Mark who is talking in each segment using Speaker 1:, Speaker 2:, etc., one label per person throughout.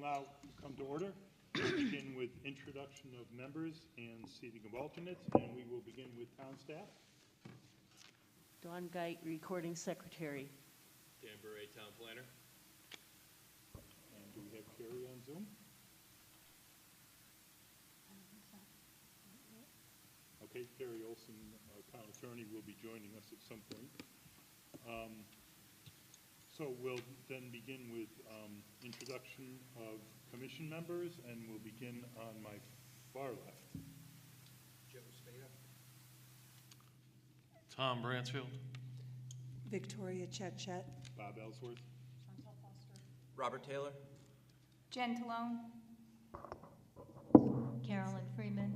Speaker 1: now come to order. We'll begin with introduction of members and seating of alternates, and we will begin with town staff.
Speaker 2: Dawn Geit, Recording Secretary.
Speaker 3: Dan Bure, Town Planner.
Speaker 1: And do we have Carrie on Zoom? Okay, Carrie Olson, our town attorney, will be joining us at some point. So we'll then begin with introduction of commission members, and we'll begin on my far left.
Speaker 3: Joe Spada.
Speaker 4: Tom Bransfield.
Speaker 5: Victoria Chet.
Speaker 1: Bob Ellsworth.
Speaker 3: Robert Taylor.
Speaker 6: Jen Talone.
Speaker 7: Carolyn Freeman.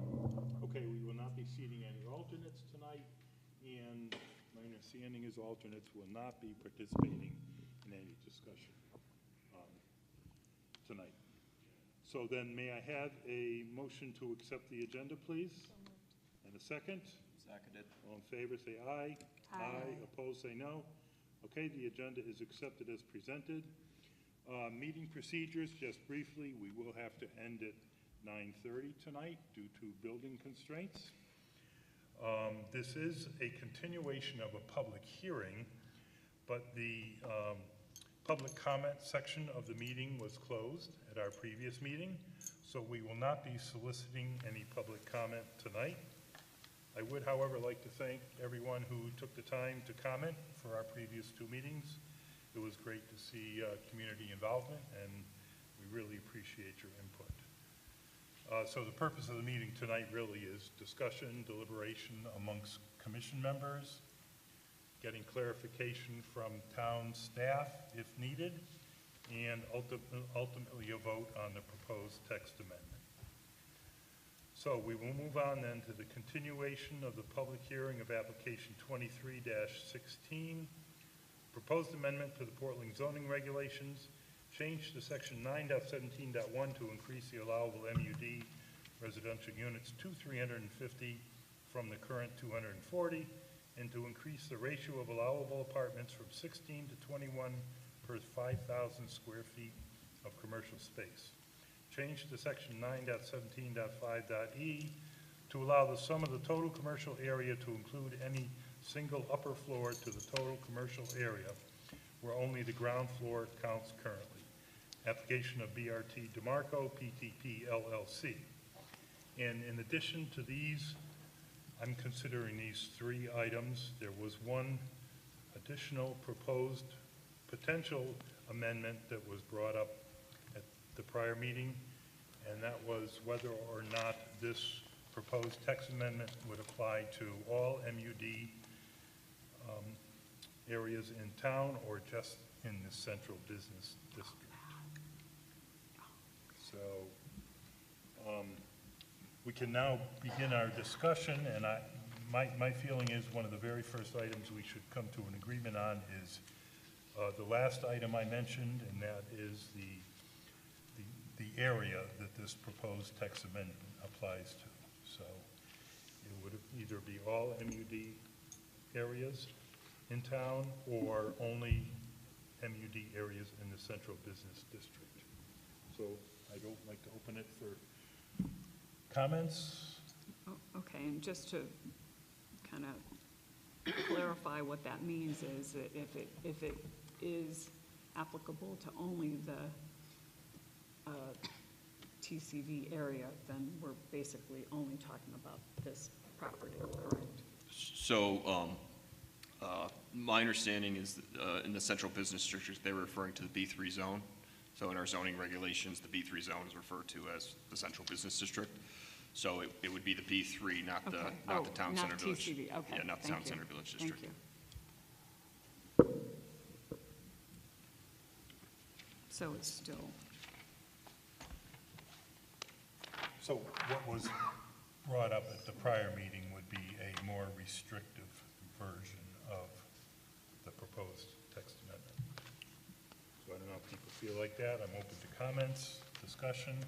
Speaker 1: Okay, we will not be seating any alternates tonight, and my understanding is alternates will not be participating in any discussion tonight. So then may I have a motion to accept the agenda, please? And a second?
Speaker 3: Seconded.
Speaker 1: All in favor, say aye.
Speaker 6: Aye.
Speaker 1: Opposed, say no. Okay, the agenda is accepted as presented. Meeting procedures, just briefly, we will have to end at 9:30 tonight due to building constraints. This is a continuation of a public hearing, but the public comment section of the meeting was closed at our previous meeting, so we will not be soliciting any public comment tonight. I would, however, like to thank everyone who took the time to comment for our previous two meetings. It was great to see community involvement, and we really appreciate your input. So the purpose of the meeting tonight really is discussion, deliberation amongst commission members, getting clarification from town staff if needed, and ultimately a vote on the proposed text amendment. So we will move on then to the continuation of the public hearing of application 23-16, proposed amendment to the Portland zoning regulations, change to section 9.17.1 to increase the allowable MUD residential units to 350 from the current 240, and to increase the ratio of allowable apartments from 16 to 21 per 5,000 square feet of commercial space. Change to section 9.17.5.e to allow the sum of the total commercial area to include any single upper floor to the total commercial area, where only the ground floor counts currently. Application of BRT DeMarco, PTP LLC. And in addition to these, I'm considering these three items. There was one additional proposed potential amendment that was brought up at the prior meeting, and that was whether or not this proposed text amendment would apply to all MUD areas in town or just in the central business district. So we can now begin our discussion, and my feeling is one of the very first items we should come to an agreement on is the last item I mentioned, and that is the area that this proposed text amendment applies to. So it would either be all MUD areas in town or only MUD areas in the central business district. So I'd like to open it for comments.
Speaker 6: Okay, and just to kind of clarify what that means is that if it is applicable to only the TCV area, then we're basically only talking about this property, correct?
Speaker 3: So my understanding is that in the central business district, they're referring to the B3 zone. So in our zoning regulations, the B3 zone is referred to as the central business district. So it would be the B3, not the town center village.
Speaker 6: TCV. Okay.
Speaker 3: Yeah, not the town center village district.
Speaker 6: Thank you. So it's still.
Speaker 1: So what was brought up at the prior meeting would be a more restrictive version of the proposed text amendment. So I don't know if people feel like that. I'm open to comments, discussion.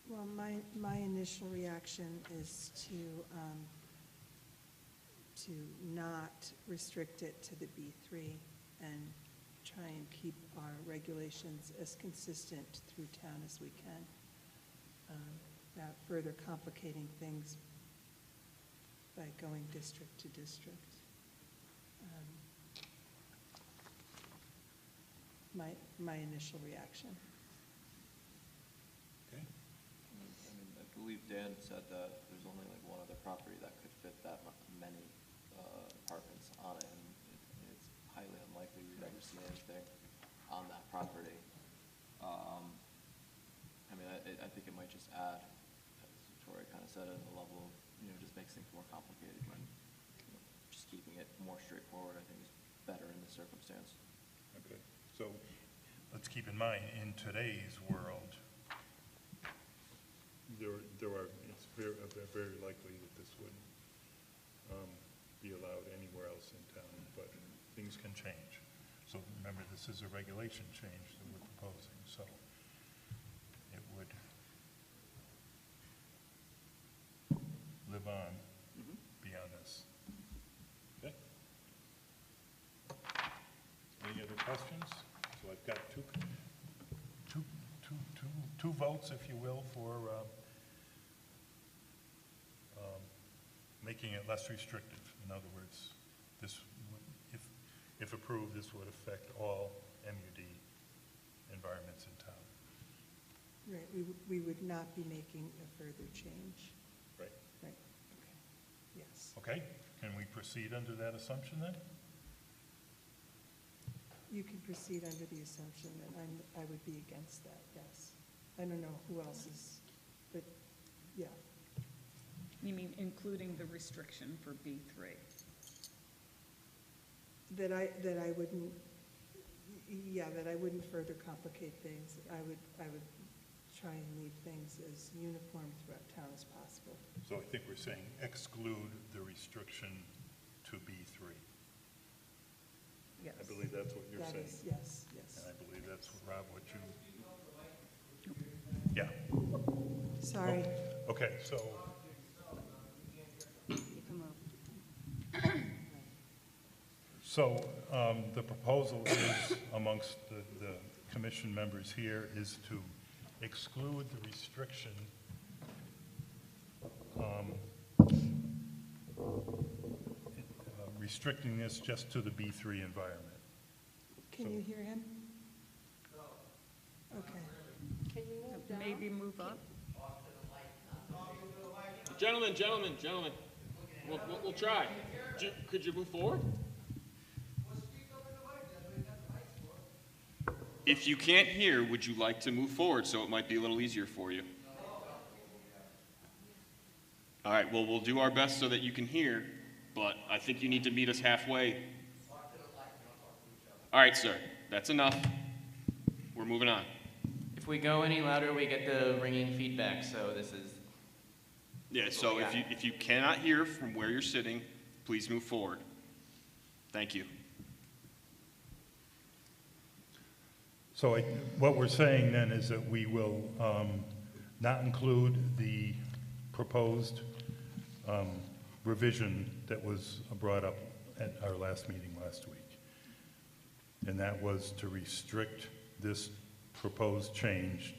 Speaker 5: Well, my initial reaction is to to not restrict it to the B3 and try and keep our regulations as consistent through town as we can, without further complicating things by going district to district. My initial reaction.
Speaker 1: Okay.
Speaker 4: I mean, I believe Dan said that there's only like one other property that could fit that many apartments on it, and it's highly unlikely we'd ever see anything on that property. I mean, I think it might just add, as Victoria kind of said, a level of, just makes things more complicated when, just keeping it more straightforward, I think is better in this circumstance.
Speaker 1: Okay, so let's keep in mind, in today's world, it's very likely that this wouldn't be allowed anywhere else in town, but things can change. So remember, this is a regulation change that we're proposing, so it would live on beyond this. Okay? Any other questions? So I've got two votes, if you will, for making it less restrictive. In other words, this would, if approved, this would affect all MUD environments in town.
Speaker 5: Right, we would not be making a further change.
Speaker 1: Right.
Speaker 5: Right, okay, yes.
Speaker 1: Okay, can we proceed under that assumption then?
Speaker 5: You can proceed under the assumption that I would be against that, yes. I don't know who else is, but, yeah.
Speaker 6: You mean including the restriction for B3?
Speaker 5: That I wouldn't, that I wouldn't further complicate things. I would try and leave things as uniform throughout town as possible.
Speaker 1: So I think we're saying exclude the restriction to B3.
Speaker 5: Yes.
Speaker 1: I believe that's what you're
Speaker 5: That
Speaker 1: saying.
Speaker 5: is, yes, yes.
Speaker 1: And I believe that's, Rob, what you... Yeah.
Speaker 5: Sorry.
Speaker 1: Okay, so, the proposal is, amongst the commission members here, is to exclude the restriction restricting this just to the B3 environment.
Speaker 5: Can you hear him? Okay.
Speaker 2: Can you move down?
Speaker 6: Maybe move up?
Speaker 7: Gentlemen, we'll try. Could you move forward?
Speaker 3: If you can't hear, would you like to move forward so it might be a little easier for you? All right, well, we'll do our best so that you can hear, but I think you need to meet us halfway. All right, sir, that's enough. We're moving on.
Speaker 8: If we go any louder, we get the ringing feedback, so this is...
Speaker 3: Yeah, so if you cannot hear from where you're sitting, please move forward. Thank you.
Speaker 1: So what we're saying then is that we will not include the proposed revision that was brought up at our last meeting last week. And that was to restrict this proposed change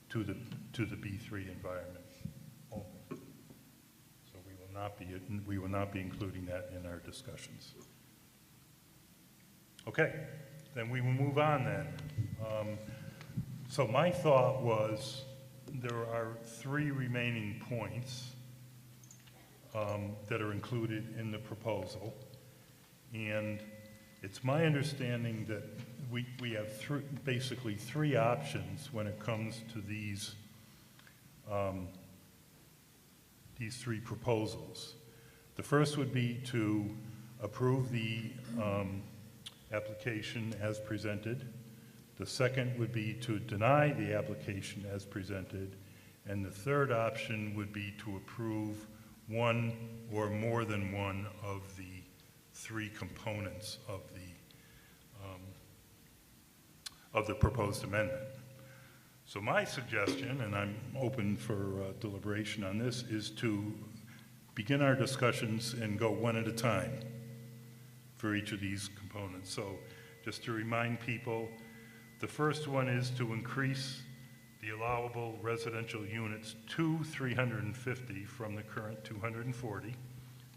Speaker 1: to the B3 environment only. So we will not be including that in our discussions. Okay, then we will move on then. So my thought was there are 3 remaining points that are included in the proposal. And it's my understanding that we have basically 3 options when it comes to these 3 proposals. The first would be to approve the application as presented. The second would be to deny the application as presented. And the third option would be to approve one or more than one of the 3 components of the proposed amendment. So my suggestion, and I'm open for deliberation on this, is to begin our discussions and go one at a time for each of these components. So just to remind people, the first one is to increase the allowable residential units to 350 from the current 240.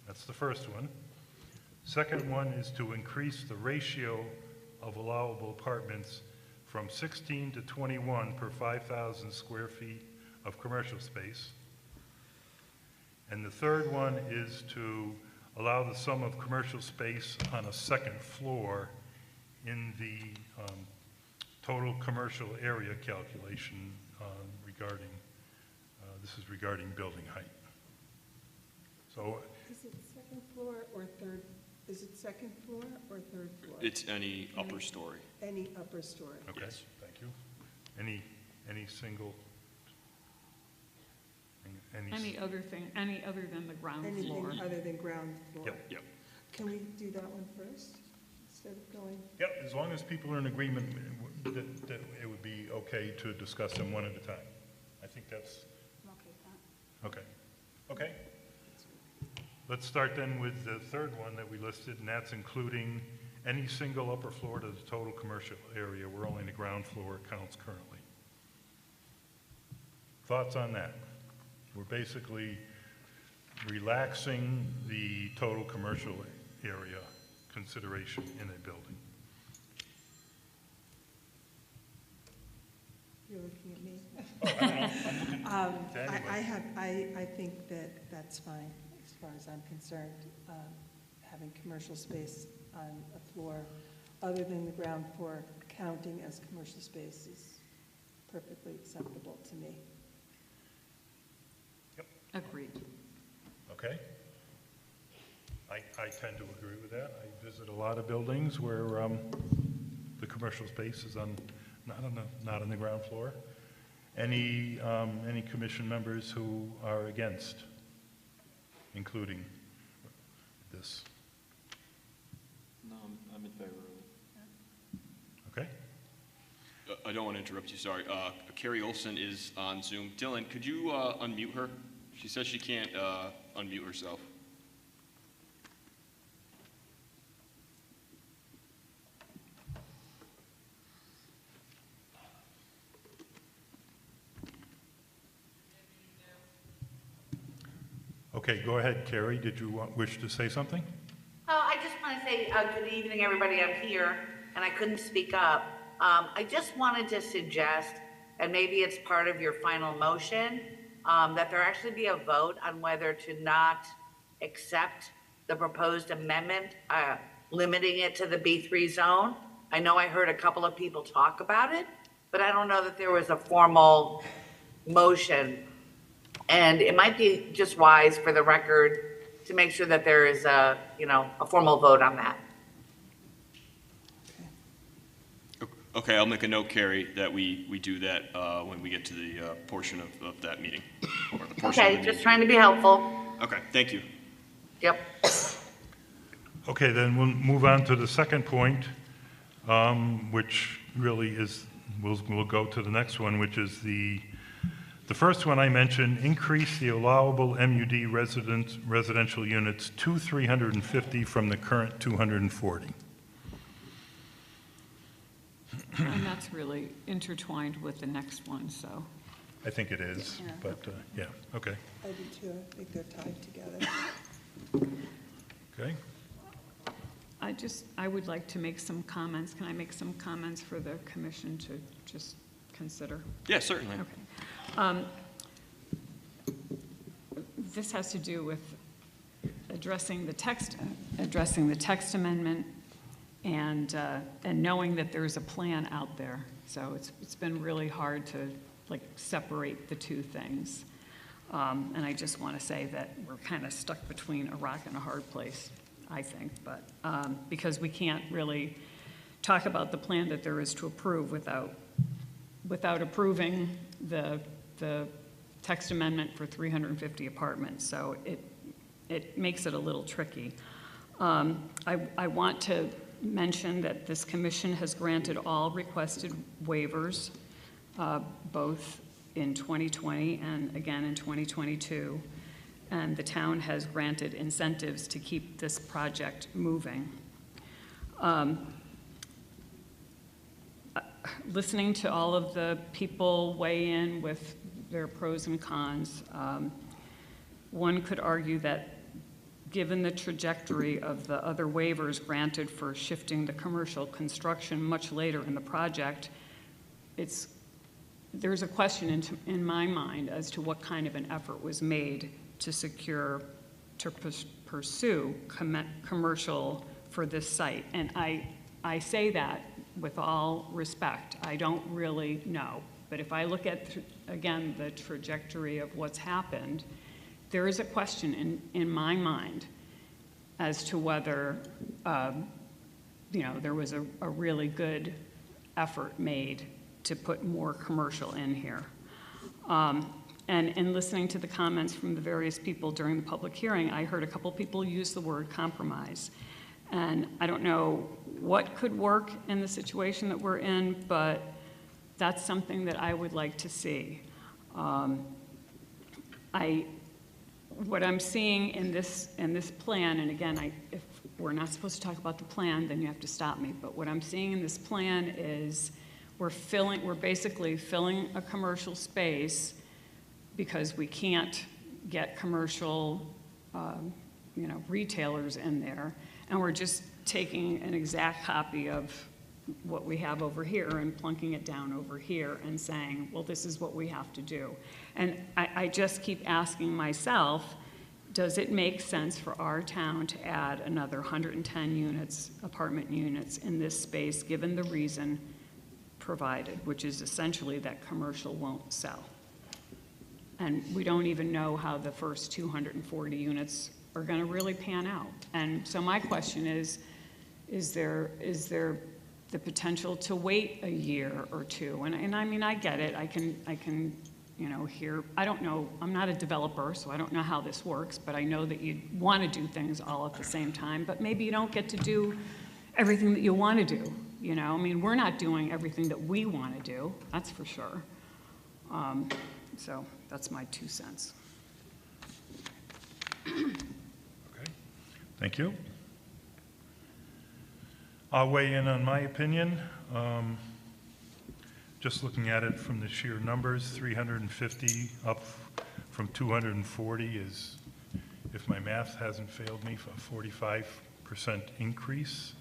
Speaker 1: That's the first one. Second one is to increase the ratio of allowable apartments from 16 to 21 per 5,000 square feet of commercial space. And the third one is to allow the sum of commercial space on a second floor in the total commercial area calculation regarding, this is regarding building height. So
Speaker 5: Is it second floor or third, is it second floor or third floor?
Speaker 3: It's any upper story.
Speaker 5: Any upper story.
Speaker 1: okay,
Speaker 3: Yes.
Speaker 1: thank you. Any single,
Speaker 6: Any other thing, any other than the ground floor.
Speaker 5: Anything other than ground floor?
Speaker 1: Yep.
Speaker 3: Yep.
Speaker 5: Can we do that one first, instead of going?
Speaker 1: Yep, as long as people are in agreement that it would be okay to discuss them one at a time. I think that's, okay. Okay. Let's start then with the third one that we listed, and that's including any single upper floor to the total commercial area where only the ground floor counts currently. Thoughts on that? We're basically relaxing the total commercial area consideration in a building.
Speaker 5: You're looking at me.
Speaker 1: to anyone.
Speaker 5: I think that that's fine, as far as I'm concerned. Having commercial space on a floor other than the ground floor counting as commercial space is perfectly acceptable to me.
Speaker 6: Agreed.
Speaker 1: Okay? I tend to agree with that. I visit a lot of buildings where the commercial space is not on the ground floor. Any commission members who are against including this?
Speaker 4: No, I'm in favor of it.
Speaker 1: Okay?
Speaker 3: I don't want to interrupt you, sorry. Carrie Olson is on Zoom. Dylan, could you unmute her? She says she can't unmute herself.
Speaker 1: Okay, go ahead, Carrie. Did you wish to say something?
Speaker 9: Oh, I just want to say good evening, everybody. I'm here, and I couldn't speak up. I just wanted to suggest, and maybe it's part of your final motion, that there actually be a vote on whether to not accept the proposed amendment, limiting it to the B3 zone. I know I heard a couple of people talk about it, but I don't know that there was a formal motion. And it might be just wise for the record to make sure that there is a formal vote on that.
Speaker 3: Okay, I'll make a note, Carrie, that we do that when we get to the portion of that meeting. Or the portion of the
Speaker 9: Okay,
Speaker 3: meeting.
Speaker 9: just trying to be helpful.
Speaker 3: Okay, thank you.
Speaker 9: Yep.
Speaker 1: Okay, then we'll move on to the second point, which really is, we'll go to the next one, which is the first one I mentioned, increase the allowable MUD residential units to 350 from the current 240.
Speaker 6: And that's really intertwined with the next one, so.
Speaker 1: I think it is,
Speaker 5: Yeah.
Speaker 1: but, yeah, okay.
Speaker 5: I do too. I think they're tied together.
Speaker 1: Okay,
Speaker 6: I would like to make some comments. Can I make some comments for the commission to just consider?
Speaker 3: Yeah, certainly.
Speaker 6: Okay. This has to do with addressing the text amendment and knowing that there's a plan out there. So it's been really hard to separate the two things. And I just want to say that we're kind of stuck between a rock and a hard place, I think, but because we can't really talk about the plan that there is to approve without approving the text amendment for 350 apartments. So it makes it a little tricky. I want to mention that this commission has granted all requested waivers, both in 2020 and again in 2022. and the town has granted incentives to keep this project moving. Listening to all of the people weigh in with their pros and cons, one could argue that given the trajectory of the other waivers granted for shifting the commercial construction much later in the project, there's a question in my mind as to what kind of an effort was made to pursue commercial for this site. And I say that with all respect. I don't really know. But if I look at, again, the trajectory of what's happened, there is a question in my mind as to whether, there was a really good effort made to put more commercial in here. And in listening to the comments from the various people during the public hearing, I heard a couple people use the word compromise. And I don't know what could work in the situation that we're in, but that's something that I would like to see. What I'm seeing in this plan, and again, if we're not supposed to talk about the plan, then you have to stop me. But what I'm seeing in this plan is we're basically filling a commercial space because we can't get commercial, retailers in there, and we're just taking an exact copy of what we have over here and plunking it down over here and saying, well, this is what we have to do. And I just keep asking myself, does it make sense for our town to add another 110 units, apartment units in this space, given the reason provided, which is essentially that commercial won't sell? And we don't even know how the first 240 units are going to really pan out. And so my question is there the potential to wait a year or two? And I mean, I get it. I can hear, I don't know, I'm not a developer, so I don't know how this works, but I know that you want to do things all at the same time, but maybe you don't get to do everything that you want to do, I mean, we're not doing everything that we want to do, that's for sure. So that's my 2 cents.
Speaker 1: Okay, thank you. I'll weigh in on my opinion. Just looking at it from the sheer numbers, 350 up from 240 is, if my math hasn't failed me, a 45% increase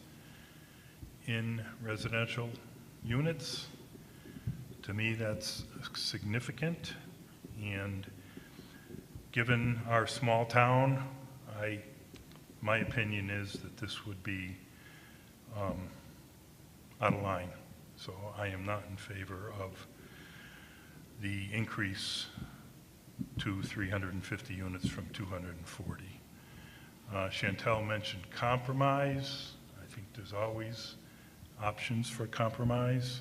Speaker 1: in residential units. To me, that's significant. And given our small town, my opinion is that this would be out of line. So I am not in favor of the increase to 350 units from 240. Chantel mentioned compromise. I think there's always options for compromise.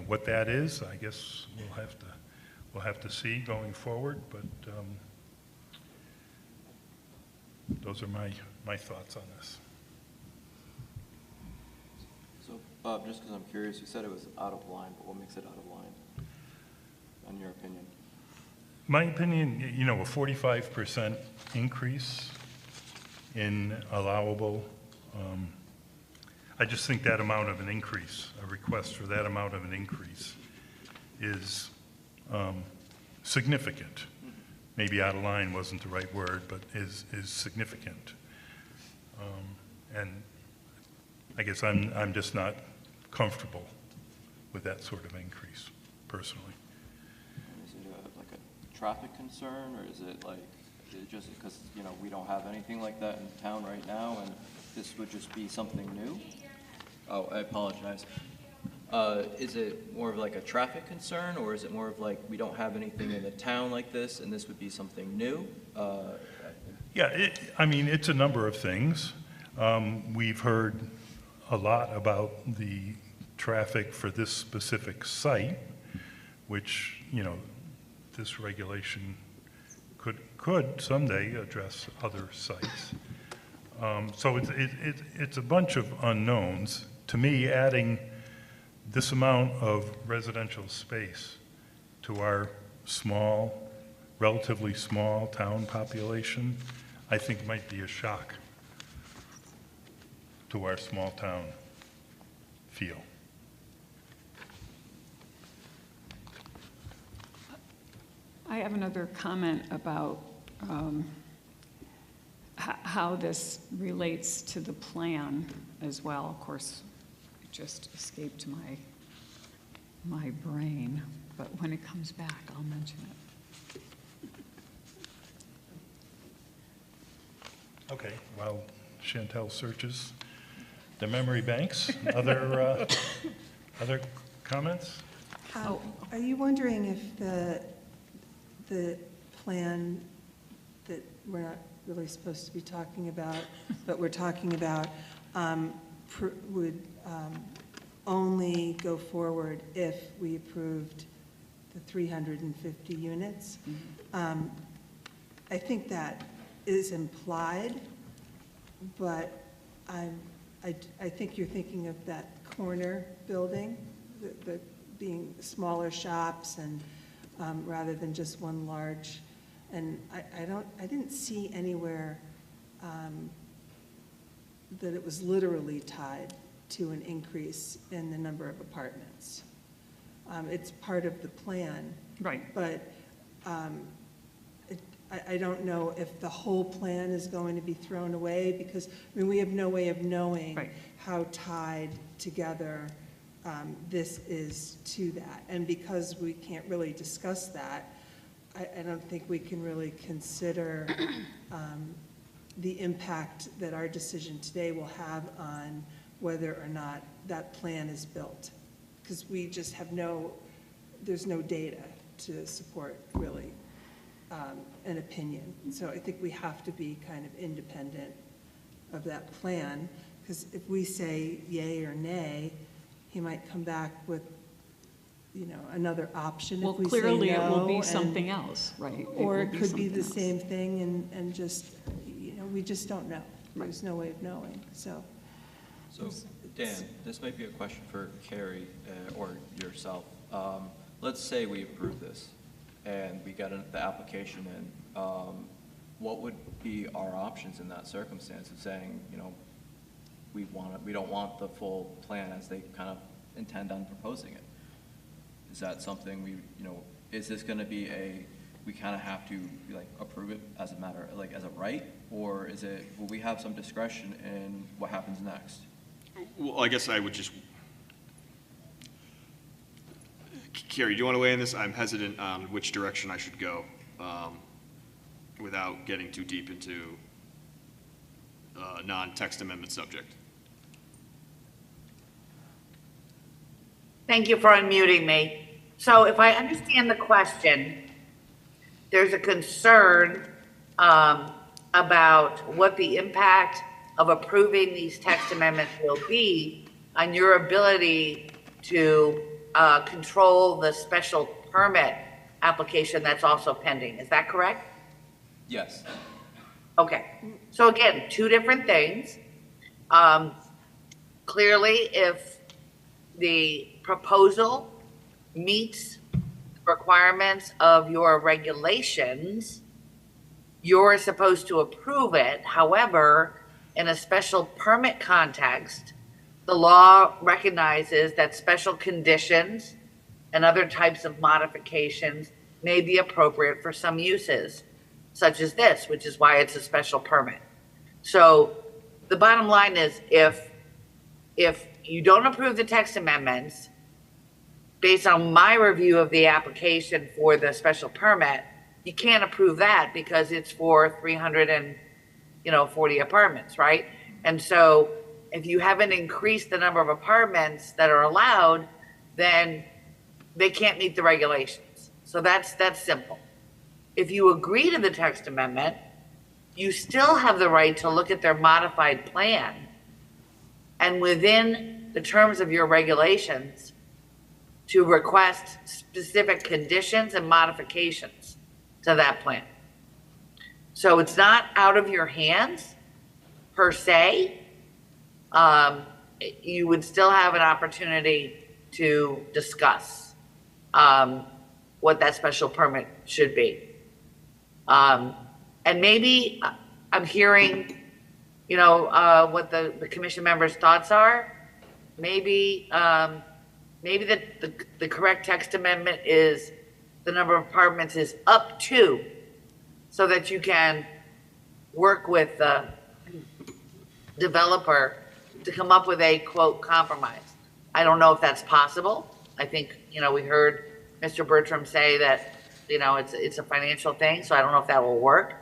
Speaker 1: What that is, I guess we'll have to see going forward, but those are my thoughts on this.
Speaker 4: So, Bob, just because I'm curious, you said it was out of line, but what makes it out of line, in your opinion?
Speaker 1: My opinion, a 45% increase in allowable, I just think that amount of an increase, a request for that amount of an increase is significant. Maybe out of line wasn't the right word, but is significant. And I guess I'm just not comfortable with that sort of increase, personally.
Speaker 4: Is it like a traffic concern, or is it just because, we don't have anything like that in town right now, and this would just be something new? Oh, I apologize. Is it more of like a traffic concern, or is it more of like we don't have anything in the town like this and this would be something new?
Speaker 1: Yeah, it's a number of things. We've heard a lot about the traffic for this specific site, which, this regulation could someday address other sites. So it's a bunch of unknowns. To me, adding this amount of residential space to our small relatively small town population, I think might be a shock to our small town feel.
Speaker 6: I have another comment about how this relates to the plan as well. Of course, it just escaped my brain, but when it comes back, I'll mention it.
Speaker 1: Okay, while Chantel searches the memory banks, other comments?
Speaker 5: Are you wondering if the plan that we're not really supposed to be talking about, but we're talking about, would only go forward if we approved the 350 units? I think that is implied, but I think you're thinking of that corner building, the being smaller shops and rather than just one large. And I didn't see anywhere that it was literally tied to an increase in the number of apartments. It's part of the plan.
Speaker 6: Right.
Speaker 5: But I don't know if the whole plan is going to be thrown away, because, I mean, we have no way of knowing
Speaker 6: Right.
Speaker 5: how tied together this is to that. And because we can't really discuss that, I don't think we can really consider the impact that our decision today will have on whether or not that plan is built. Because we just have there's no data to support really an opinion. So I think we have to be kind of independent of that plan, because if we say yay or nay, he might come back with, another option
Speaker 6: Well,
Speaker 5: if we say no.
Speaker 6: clearly it will be
Speaker 5: and-
Speaker 6: something else, right?
Speaker 5: Or
Speaker 6: will
Speaker 5: it could be the
Speaker 6: something else.
Speaker 5: same thing and just, we just don't know. There's no way of knowing, so.
Speaker 4: So, Dan, this might be a question for Carrie or yourself. Let's say we approve this and we got the application in. What would be our options in that circumstance of saying, we don't want the full plan as they kind of intend on proposing it? Is that something is this going to be we kind of have to approve it as a matter, as a right? Or will we have some discretion in what happens next?
Speaker 3: Well, I guess I would just, Carrie, do you want to weigh in this? I'm hesitant on which direction I should go without getting too deep into non-text amendment subject.
Speaker 9: Thank you for unmuting me. So if I understand the question, there's a concern about what the impact of approving these text amendments will be on your ability to control the special permit application that's also pending. Is that correct?
Speaker 4: Yes.
Speaker 9: Okay. So again, two different things. Clearly, if the proposal meets requirements of your regulations, you're supposed to approve it. However, in a special permit context, the law recognizes that special conditions and other types of modifications may be appropriate for some uses, such as this, which is why it's a special permit. So the bottom line is, if you don't approve the text amendments, based on my review of the application for the special permit, you can't approve that because it's for 340 apartments, right? And so if you haven't increased the number of apartments that are allowed, then they can't meet the regulations. So that's simple. If you agree to the text amendment, you still have the right to look at their modified plan, and within the terms of your regulations, to request specific conditions and modifications to that plan. So it's not out of your hands per se. You would still have an opportunity to discuss what that special permit should be. And maybe I'm hearing, what the commission members' thoughts are. Maybe, maybe the correct text amendment is the number of apartments is up to, so that you can work with the developer to come up with a quote compromise. I don't know if that's possible. I think, we heard Mr. Bertram say that, it's a financial thing, so I don't know if that will work.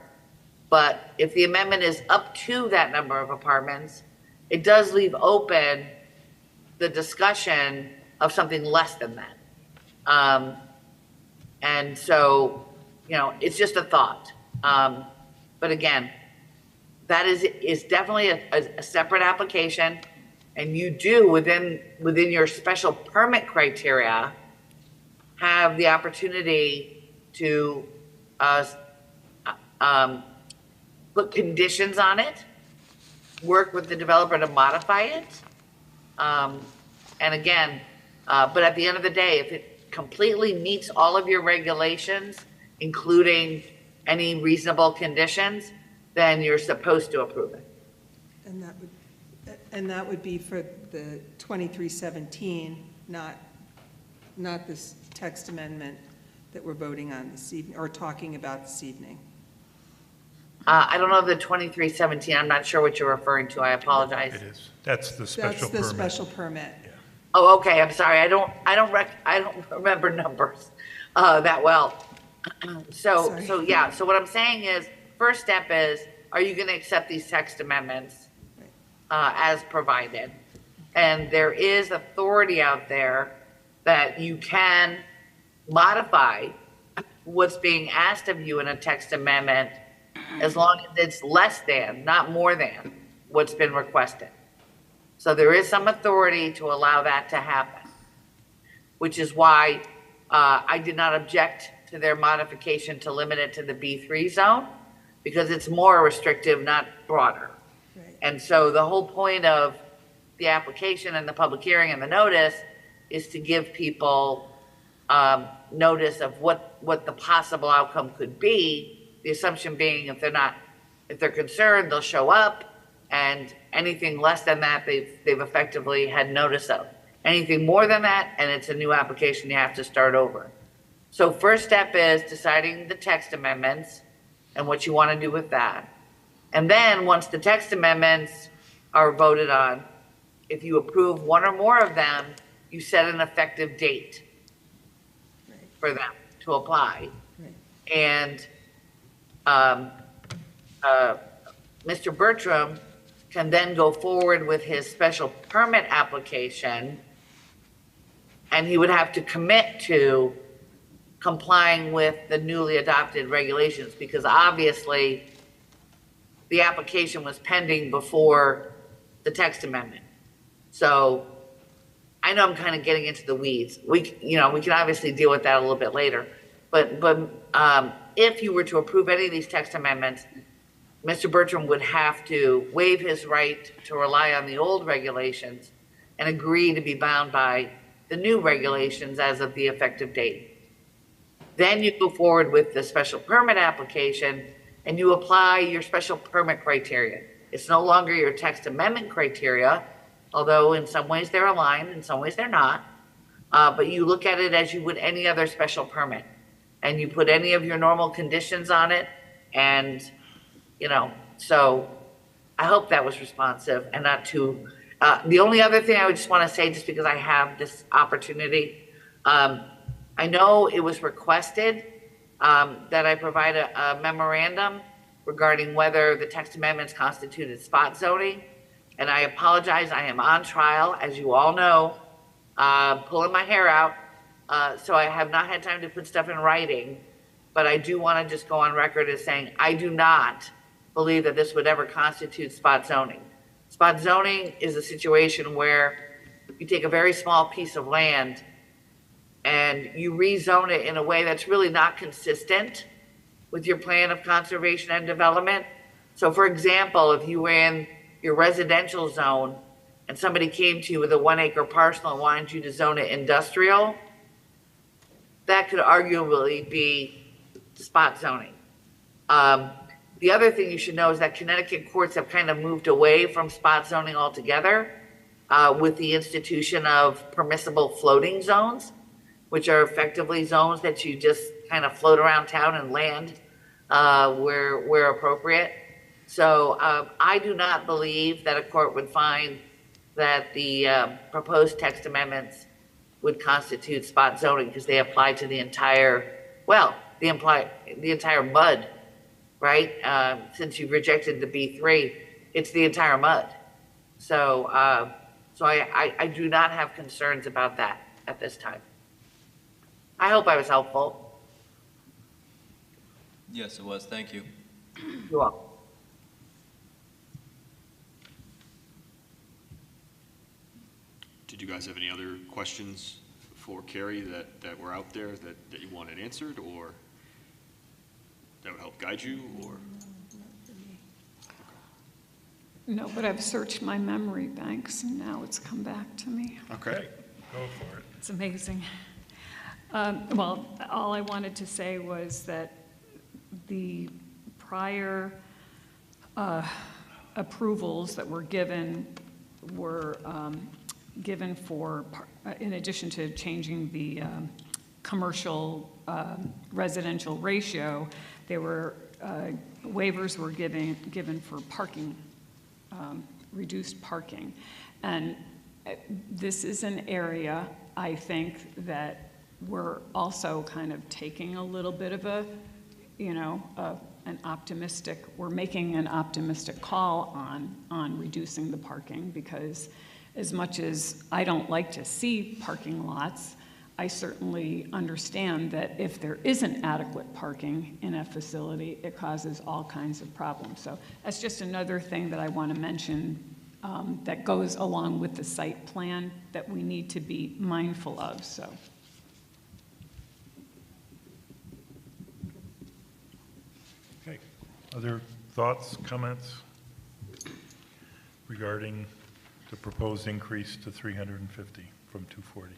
Speaker 9: But if the amendment is up to that number of apartments, it does leave open the discussion of something less than that. And so, it's just a thought. But again, that is definitely a separate application, and you do, within your special permit criteria, have the opportunity to put conditions on it, work with the developer to modify it. And again, but at the end of the day, if it completely meets all of your regulations, including any reasonable conditions, then you're supposed to approve it.
Speaker 5: And that would be for the 2317, not this text amendment that we're voting on this evening, or talking about this evening.
Speaker 9: I don't know the 2317, I'm not sure what you're referring to, I apologize.
Speaker 1: It is. That's the special
Speaker 5: That's the
Speaker 1: permit.
Speaker 5: special permit.
Speaker 9: Oh, okay, I'm sorry, I don't remember numbers, that well. So what I'm saying is, first step is, are you gonna accept these text amendments, as provided? And there is authority out there that you can modify what's being asked of you in a text amendment as long as it's less than, not more than, what's been requested. So there is some authority to allow that to happen, which is why I did not object to their modification to limit it to the B3 zone, because it's more restrictive, not broader.
Speaker 5: Right.
Speaker 9: And so the whole point of the application and the public hearing and the notice is to give people notice of what the possible outcome could be. The assumption being if they're concerned, they'll show up, and anything less than that, they've effectively had notice of. Anything more than that, and it's a new application, you have to start over. So first step is deciding the text amendments and what you want to do with that. And then once the text amendments are voted on, if you approve one or more of them, you set an effective date for them to apply.
Speaker 5: Right.
Speaker 9: And Mr. Bertram can then go forward with his special permit application, and he would have to commit to complying with the newly adopted regulations, because obviously the application was pending before the text amendment. So I know I'm kind of getting into the weeds. We can obviously deal with that a little bit later. But if you were to approve any of these text amendments, Mr. Bertram would have to waive his right to rely on the old regulations and agree to be bound by the new regulations as of the effective date. Then you go forward with the special permit application and you apply your special permit criteria. It's no longer your text amendment criteria, although in some ways they're aligned, in some ways they're not. But you look at it as you would any other special permit. And you put any of your normal conditions on it, and, so I hope that was responsive and not too, the only other thing I would just want to say, just because I have this opportunity, I know it was requested that I provide a memorandum regarding whether the text amendments constituted spot zoning, and I apologize, I am on trial, as you all know, pulling my hair out. So I have not had time to put stuff in writing, but I do want to just go on record as saying, I do not believe that this would ever constitute spot zoning. Spot zoning is a situation where you take a very small piece of land and you rezone it in a way that's really not consistent with your plan of conservation and development. So for example, if you were in your residential zone and somebody came to you with a 1 acre parcel and wanted you to zone it industrial, that could arguably be spot zoning. The other thing you should know is that Connecticut courts have kind of moved away from spot zoning altogether with the institution of permissible floating zones, which are effectively zones that you just kind of float around town and land where appropriate. So I do not believe that a court would find that the proposed text amendments would constitute spot zoning because they apply to the entire, well, the entire MUD, right? Since you've rejected the B3, it's the entire MUD. So, I do not have concerns about that at this time. I hope I was helpful.
Speaker 4: Yes, it was. Thank you.
Speaker 9: You're welcome.
Speaker 3: Did you guys have any other questions for Carrie that were out there that you wanted answered, or that would help guide you, or?
Speaker 6: No, but I've searched my memory banks, and now it's come back to me.
Speaker 3: Okay.
Speaker 1: Go for it.
Speaker 6: It's amazing. Well, all I wanted to say was that the prior approvals that were given for, in addition to changing the commercial residential ratio, there were waivers were given for parking, reduced parking. And this is an area, I think, that we're also kind of taking a little bit of a, we're making an optimistic call on reducing the parking, because as much as I don't like to see parking lots, I certainly understand that if there isn't adequate parking in a facility, it causes all kinds of problems. So that's just another thing that I want to mention that goes along with the site plan that we need to be mindful of, so.
Speaker 1: Okay. Other thoughts, comments regarding the proposed increase to 350 from 240?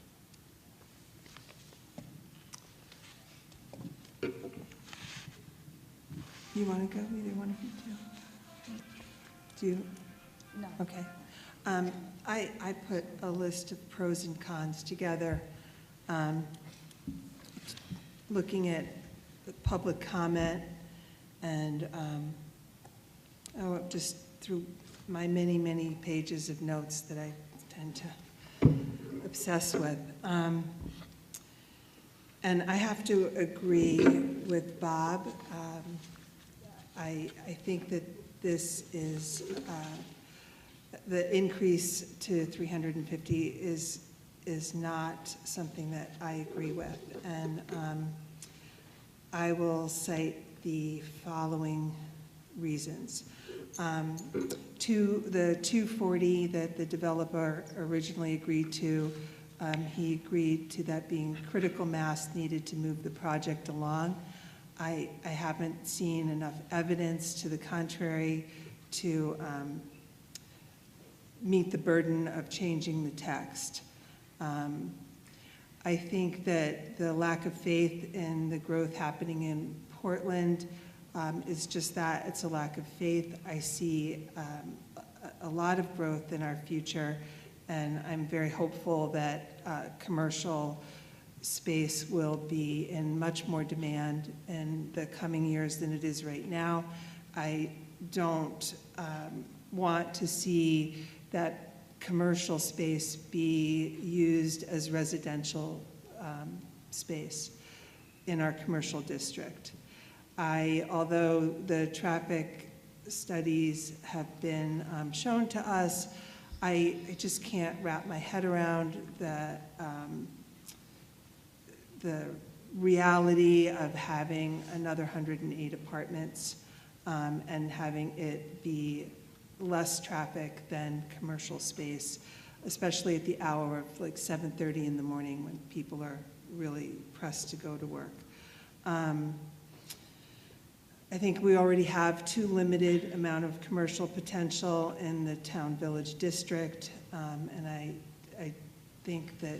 Speaker 5: You want to go, either one of you two? Do you?
Speaker 2: No.
Speaker 5: Okay. I put a list of pros and cons together, looking at the public comment and just through my many, many pages of notes that I tend to obsess with. And I have to agree with Bob. I think that this is, the increase to 350 is not something that I agree with. And I will cite the following reasons. The 240 that the developer originally agreed to, he agreed to that being critical mass needed to move the project along. I haven't seen enough evidence to the contrary to meet the burden of changing the text. I think that the lack of faith in the growth happening in Portland is just that, it's a lack of faith. I see a lot of growth in our future, and I'm very hopeful that commercial space will be in much more demand in the coming years than it is right now. I don't want to see that commercial space be used as residential space in our commercial district. Although the traffic studies have been shown to us, I just can't wrap my head around the reality of having another 108 apartments and having it be less traffic than commercial space, especially at the hour of like 7:30 in the morning when people are really pressed to go to work. I think we already have too limited amount of commercial potential in the town village district, and I think that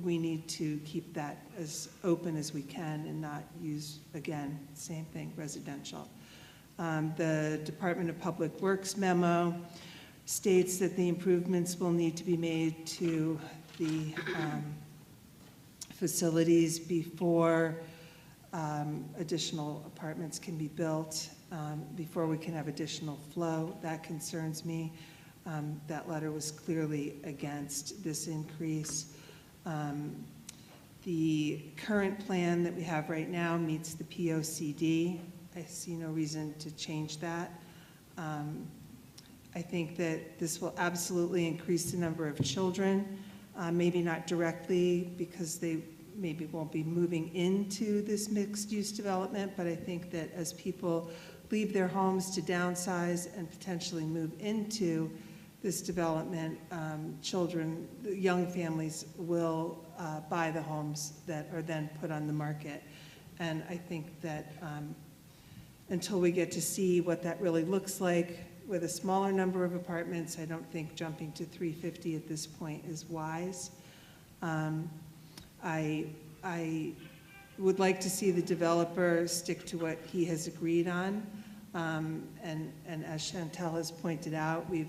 Speaker 5: we need to keep that as open as we can and not use, again, same thing, residential. The Department of Public Works memo states that the improvements will need to be made to the facilities before additional apartments can be built, before we can have additional flow. That concerns me. That letter was clearly against this increase. The current plan that we have right now meets the POCD. I see no reason to change that. I think that this will absolutely increase the number of children, maybe not directly because they maybe won't be moving into this mixed-use development, but I think that as people leave their homes to downsize and potentially move into this development, children, young families will buy the homes that are then put on the market. And I think that until we get to see what that really looks like with a smaller number of apartments, I don't think jumping to 350 at this point is wise. I would like to see the developer stick to what he has agreed on. And as Chantel has pointed out, we've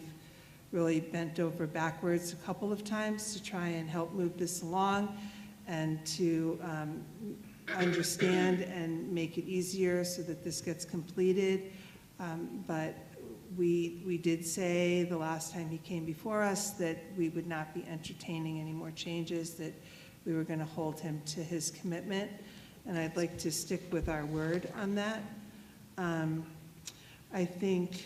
Speaker 5: really bent over backwards a couple of times to try and help move this along and to understand and make it easier so that this gets completed. But we did say the last time he came before us that we would not be entertaining any more changes, that we were going to hold him to his commitment. And I'd like to stick with our word on that. I think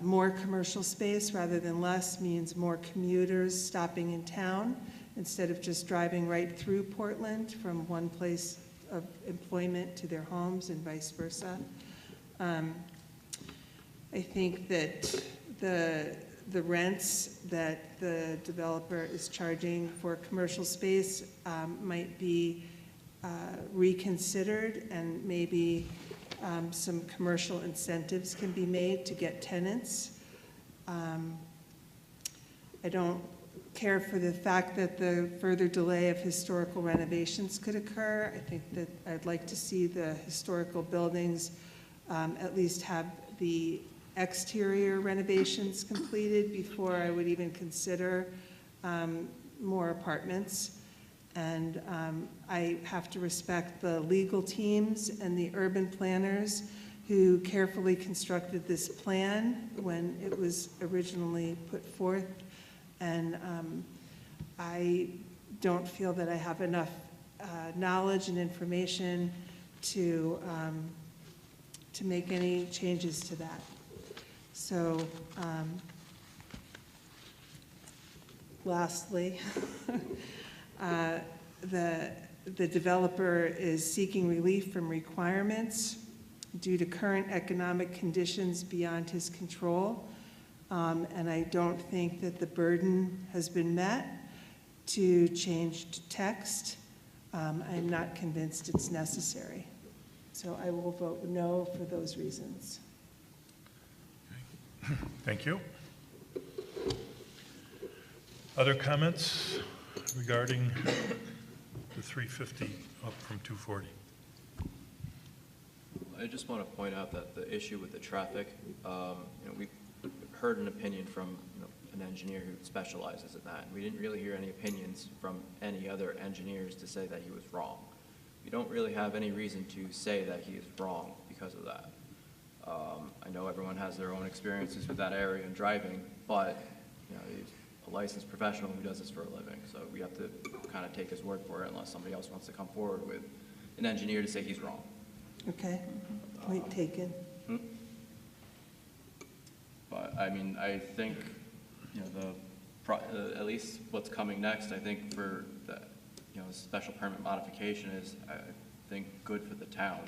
Speaker 5: more commercial space rather than less means more commuters stopping in town instead of just driving right through Portland from one place of employment to their homes and vice versa. I think that the rents that the developer is charging for commercial space might be reconsidered, and maybe some commercial incentives can be made to get tenants. I don't care for the fact that the further delay of historical renovations could occur. I think that I'd like to see the historical buildings at least have the exterior renovations completed before I would even consider more apartments. And I have to respect the legal teams and the urban planners who carefully constructed this plan when it was originally put forth. And I don't feel that I have enough knowledge and information to make any changes to that. So lastly, the developer is seeking relief from requirements due to current economic conditions beyond his control. And I don't think that the burden has been met to change text. I'm not convinced it's necessary. So I will vote no for those reasons.
Speaker 1: Thank you. Other comments regarding the 350 up from 240?
Speaker 4: I just want to point out that the issue with the traffic, we heard an opinion from an engineer who specializes in that. We didn't really hear any opinions from any other engineers to say that he was wrong. We don't really have any reason to say that he is wrong because of that. I know everyone has their own experiences with that area and driving, but he's a licensed professional who does this for a living, so we have to kind of take his word for it unless somebody else wants to come forward with an engineer to say he's wrong.
Speaker 5: Okay, point taken.
Speaker 4: But I mean, I think at least what's coming next, I think for the special permit modification is, I think, good for the town.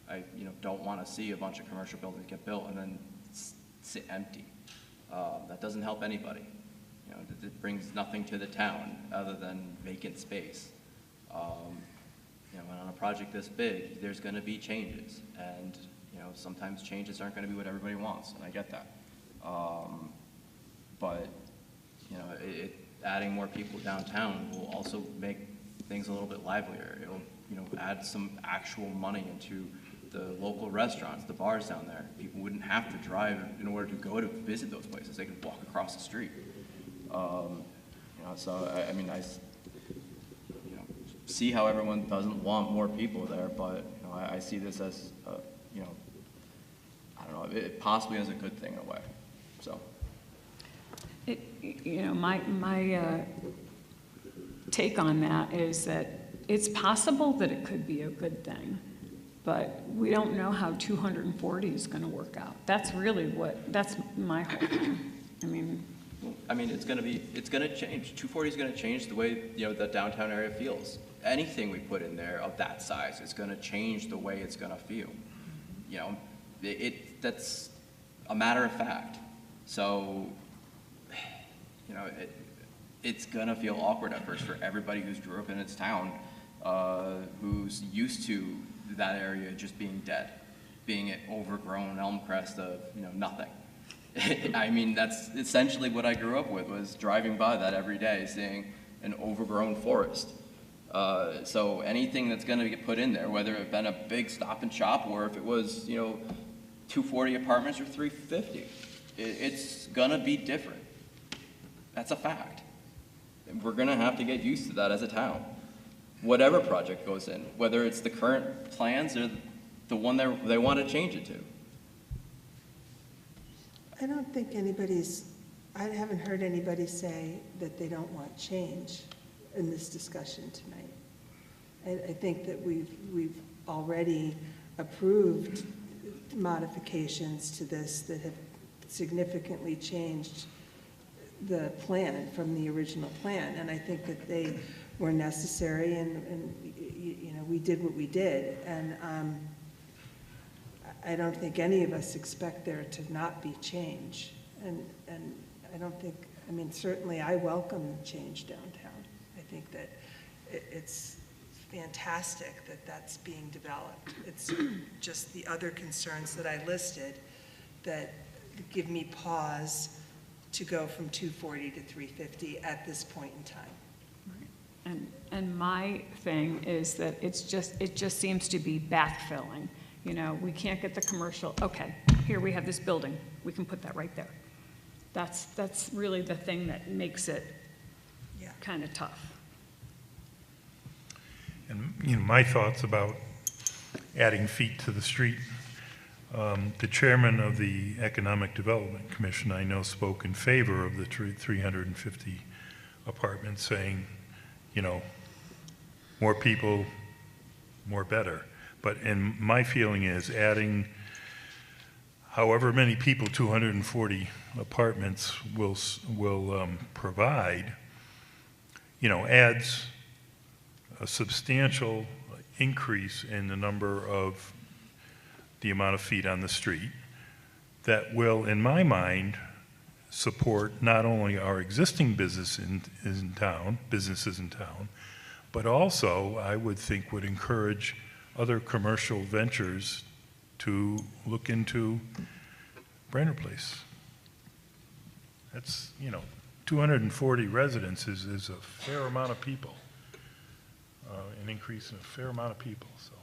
Speaker 4: I don't want to see a bunch of commercial buildings get built and then sit empty. That doesn't help anybody. It brings nothing to the town other than vacant space. And on a project this big, there's going to be changes, and sometimes changes aren't going to be what everybody wants, and I get that. But
Speaker 8: adding more people downtown will also make things a little bit livelier. It'll, add some actual money into the local restaurants, the bars down there. People wouldn't have to drive in order to go to visit those places. They could walk across the street. So I see how everyone doesn't want more people there, but I see this as, I don't know, it possibly is a good thing in a way. So.
Speaker 6: My take on that is that it's possible that it could be a good thing, but we don't know how 240 is going to work out. That's really that's my hope.
Speaker 8: It's going to change. 240 is going to change the way, the downtown area feels. Anything we put in there of that size is going to change the way it's going to feel. That's a matter of fact. So, it's going to feel awkward at first for everybody who's grew up in its town, who's used to that area just being dead, being an overgrown elm crest of, nothing. That's essentially what I grew up with, was driving by that every day, seeing an overgrown forest. So anything that's going to get put in there, whether it been a big Stop and Shop or if it was, 240 apartments or 350, it's going to be different. That's a fact. And we're going to have to get used to that as a town. Whatever project goes in, whether it's the current plans or the one they want to change it to.
Speaker 5: I don't think I haven't heard anybody say that they don't want change in this discussion tonight. I think that we've already approved modifications to this that have significantly changed the plan from the original plan, and I think that they were necessary, and we did what we did, and I don't think any of us expect there to not be change, and I don't think, certainly I welcome change downtown. I think that it's fantastic that that's being developed. It's just the other concerns that I listed that give me pause to go from 240 to 350 at this point in time.
Speaker 6: And my thing is that it just seems to be backfilling. We can't get the commercial, okay, here we have this building, we can put that right there. That's really the thing that makes it kind of tough.
Speaker 1: And, my thoughts about adding feet to the street. The chairman of the Economic Development Commission, I know, spoke in favor of the 350 apartments, saying, more people, more better. But my feeling is adding however many people 240 apartments will provide, adds a substantial increase in the number of the amount of feet on the street that will, in my mind, support not only our existing businesses in town, but also, I would think, would encourage other commercial ventures to look into Brainerd Place. That's, 240 residents is a fair amount of people, an increase in a fair amount of people, so.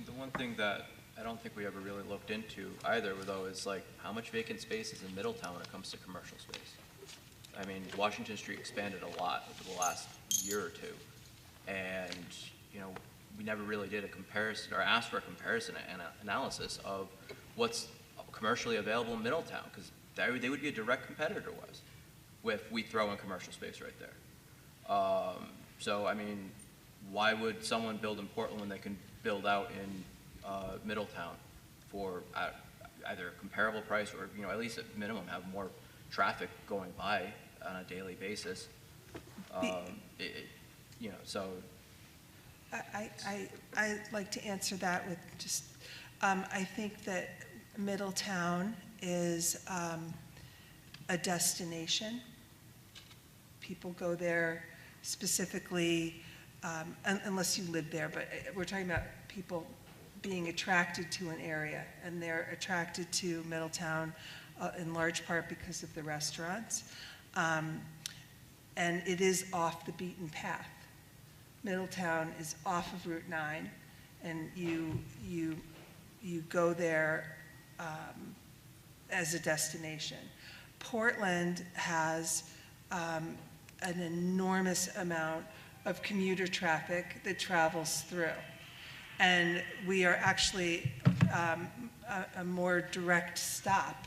Speaker 8: The one thing that I don't think we ever really looked into either, though, is like how much vacant space is in Middletown when it comes to commercial space. Washington Street expanded a lot over the last year or two, and we never really did a comparison or asked for a comparison and analysis of what's commercially available in Middletown, because they would be a direct competitor to us if we throw in commercial space right there. Why would someone build in Portland when they can build out in Middletown for either a comparable price or, at least at minimum have more traffic going by on a daily basis? So.
Speaker 5: I'd like to answer that with just, I think that Middletown is a destination. People go there specifically, unless you live there, but we're talking about people being attracted to an area, and they're attracted to Middletown in large part because of the restaurants. and it is off the beaten path. Middletown is off of Route 9, and you go there as a destination. Portland has an enormous amount of commuter traffic that travels through. And we are actually a more direct stop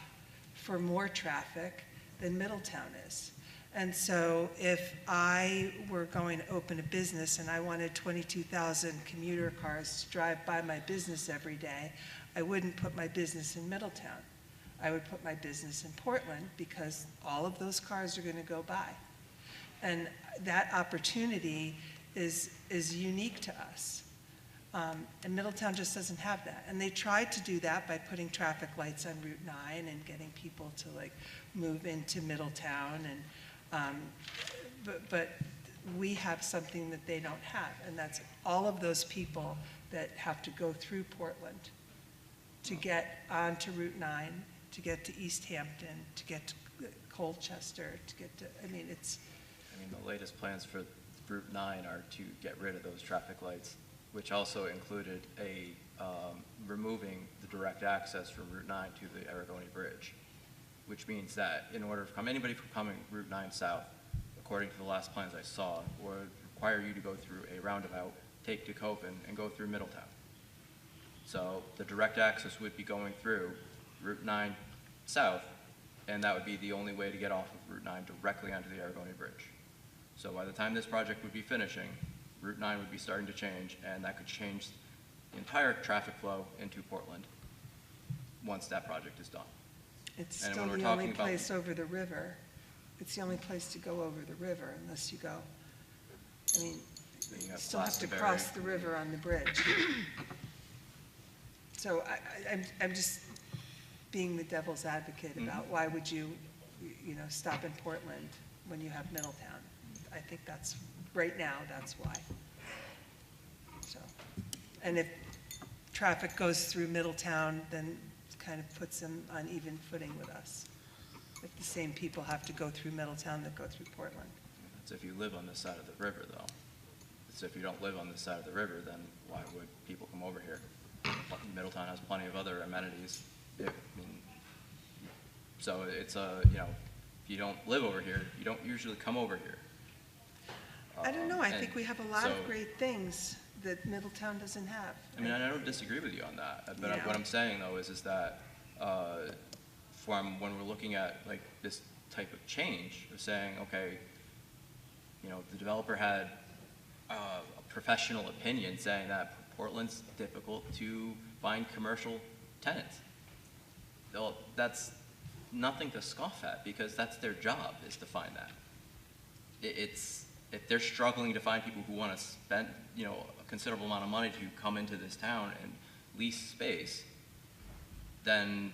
Speaker 5: for more traffic than Middletown is. And so if I were going to open a business and I wanted 22,000 commuter cars to drive by my business every day, I wouldn't put my business in Middletown. I would put my business in Portland because all of those cars are going to go by. And that opportunity is unique to us. And Middletown just doesn't have that. And they tried to do that by putting traffic lights on Route 9 and getting people to like move into Middletown. And but we have something that they don't have, and that's all of those people that have to go through Portland to get onto Route 9, to get to East Hampton, to get to Colchester, to get to, I mean,
Speaker 8: The latest plans for Route 9 are to get rid of those traffic lights, which also included removing the direct access from Route 9 to the Aragoni Bridge, which means that in order for anybody from coming Route 9 south, according to the last plans I saw, would require you to go through a roundabout, take DeKoven, and go through Middletown. So the direct access would be going through Route 9 south, and that would be the only way to get off of Route 9 directly onto the Aragoni Bridge. So by the time this project would be finishing, Route 9 would be starting to change, and that could change the entire traffic flow into Portland once that project is done.
Speaker 5: it's
Speaker 8: And
Speaker 5: still
Speaker 8: when we're
Speaker 5: the only
Speaker 8: talking about-
Speaker 5: place over the river. It's the only place to go over the river unless you go, I mean,
Speaker 8: Then you
Speaker 5: you
Speaker 8: have
Speaker 5: still have to
Speaker 8: Glastonbury.
Speaker 5: cross the river on the bridge. So I'm just being the devil's advocate about why would you stop in Portland when you have Middletown? I think that's, right now, that's why. So, and if traffic goes through Middletown, then it kind of puts them on even footing with us. If the same people have to go through Middletown that go through Portland.
Speaker 8: That's if you live on this side of the river, though. So if you don't live on this side of the river, then why would people come over here? Middletown has plenty of other amenities. So it's if you don't live over here, you don't usually come over here.
Speaker 5: I don't know, I
Speaker 8: And
Speaker 5: think we have a lot of
Speaker 8: so-
Speaker 5: great things that Middletown doesn't have.
Speaker 8: I mean, I don't disagree with you on that, but
Speaker 5: Yeah.
Speaker 8: what I'm saying, though, is that from when we're looking at like this type of change, of saying, okay, the developer had a professional opinion saying that Portland's difficult to find commercial tenants. Well, that's nothing to scoff at, because that's their job, is to find that. If they're struggling to find people who want to spend, a considerable amount of money to come into this town and lease space, then,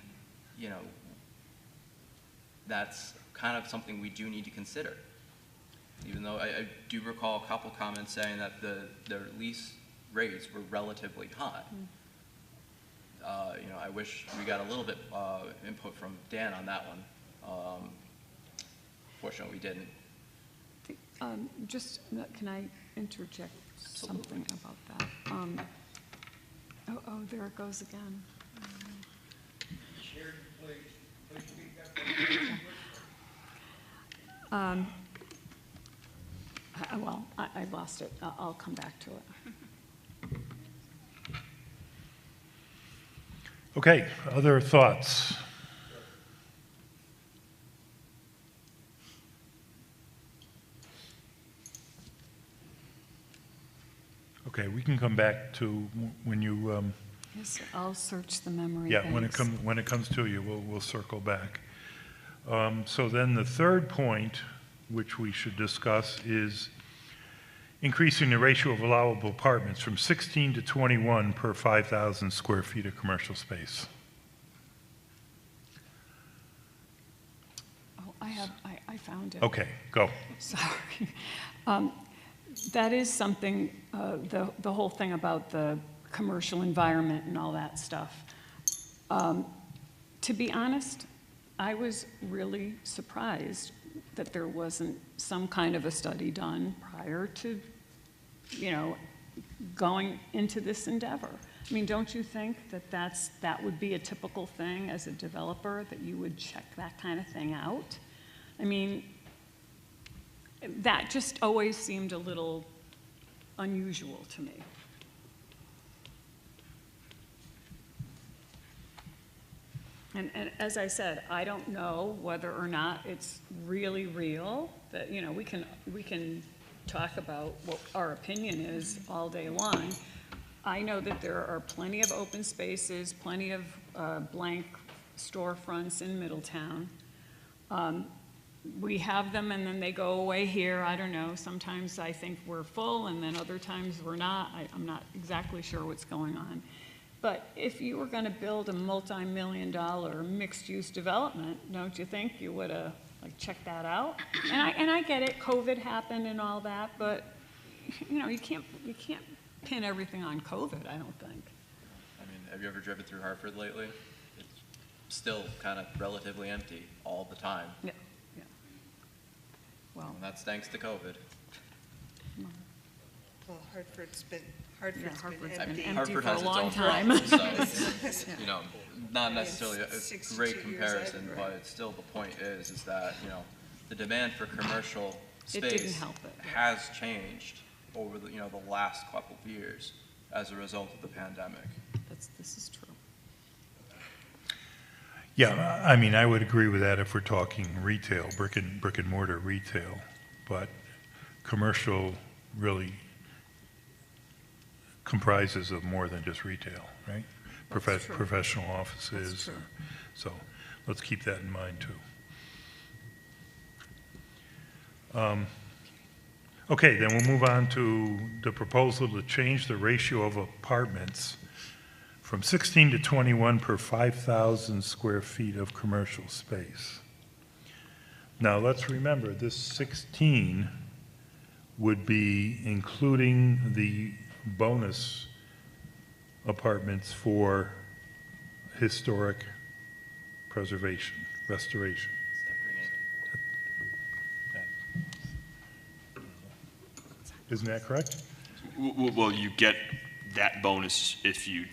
Speaker 8: that's kind of something we do need to consider. Even though I do recall a couple comments saying that their lease rates were relatively high. I wish we got a little bit input from Dan on that one. Fortunately, we didn't.
Speaker 6: Can I interject something about that? There it goes again. I lost it. I'll come back to it.
Speaker 1: Okay, other thoughts? Okay, we can come back to when you,
Speaker 6: Yes, I'll search the memory
Speaker 1: yeah, when it comes to you, we'll circle back. So then the third point, which we should discuss, is increasing the ratio of allowable apartments from 16 to 21 per 5,000 square feet of commercial space.
Speaker 6: Oh, I found it.
Speaker 1: Okay, go.
Speaker 6: Sorry. That is something, the whole thing about the commercial environment and all that stuff. To be honest, I was really surprised that there wasn't some kind of a study done prior to, going into this endeavor. I mean, don't you think that that would be a typical thing as a developer, that you would check that kind of thing out? I mean, that just always seemed a little unusual to me. And as I said, I don't know whether or not it's really real, that, we can talk about what our opinion is all day long. I know that there are plenty of open spaces, plenty of blank storefronts in Middletown. We have them and then they go away here, I don't know. Sometimes I think we're full and then other times we're not. I'm not exactly sure what's going on. But if you were going to build a multi-million-dollar mixed-use development, don't you think you would have checked that out? And I get it, COVID happened and all that, but you can't pin everything on COVID, I don't think.
Speaker 8: I mean, have you ever driven through Hartford lately? It's still kind of relatively empty all the time.
Speaker 6: Yeah. Well,
Speaker 8: And that's thanks to COVID.
Speaker 5: Well, Hartford's been
Speaker 6: Hartford's
Speaker 5: empty.
Speaker 6: been empty
Speaker 8: Hartford
Speaker 6: for a
Speaker 8: has its
Speaker 6: long
Speaker 8: own
Speaker 6: time.
Speaker 8: problems, so, not necessarily a
Speaker 5: 62
Speaker 8: great
Speaker 5: years
Speaker 8: comparison,
Speaker 5: out,
Speaker 8: but still the point is that, the demand for commercial
Speaker 6: It didn't
Speaker 8: space
Speaker 6: help it.
Speaker 8: has changed over the, the last couple of years as a result of the pandemic.
Speaker 6: This is true.
Speaker 1: Yeah, I mean, I would agree with that if we're talking retail, brick and mortar retail, but commercial really comprises of more than just retail, right?
Speaker 6: That's true.
Speaker 1: Professional offices.
Speaker 6: That's true.
Speaker 1: So let's keep that in mind too. Okay, then we'll move on to the proposal to change the ratio of apartments from 16 to 21 per 5,000 square feet of commercial space. Now, let's remember, this 16 would be including the bonus apartments for historic preservation, restoration. Isn't that correct?
Speaker 3: Well, you get that bonus if you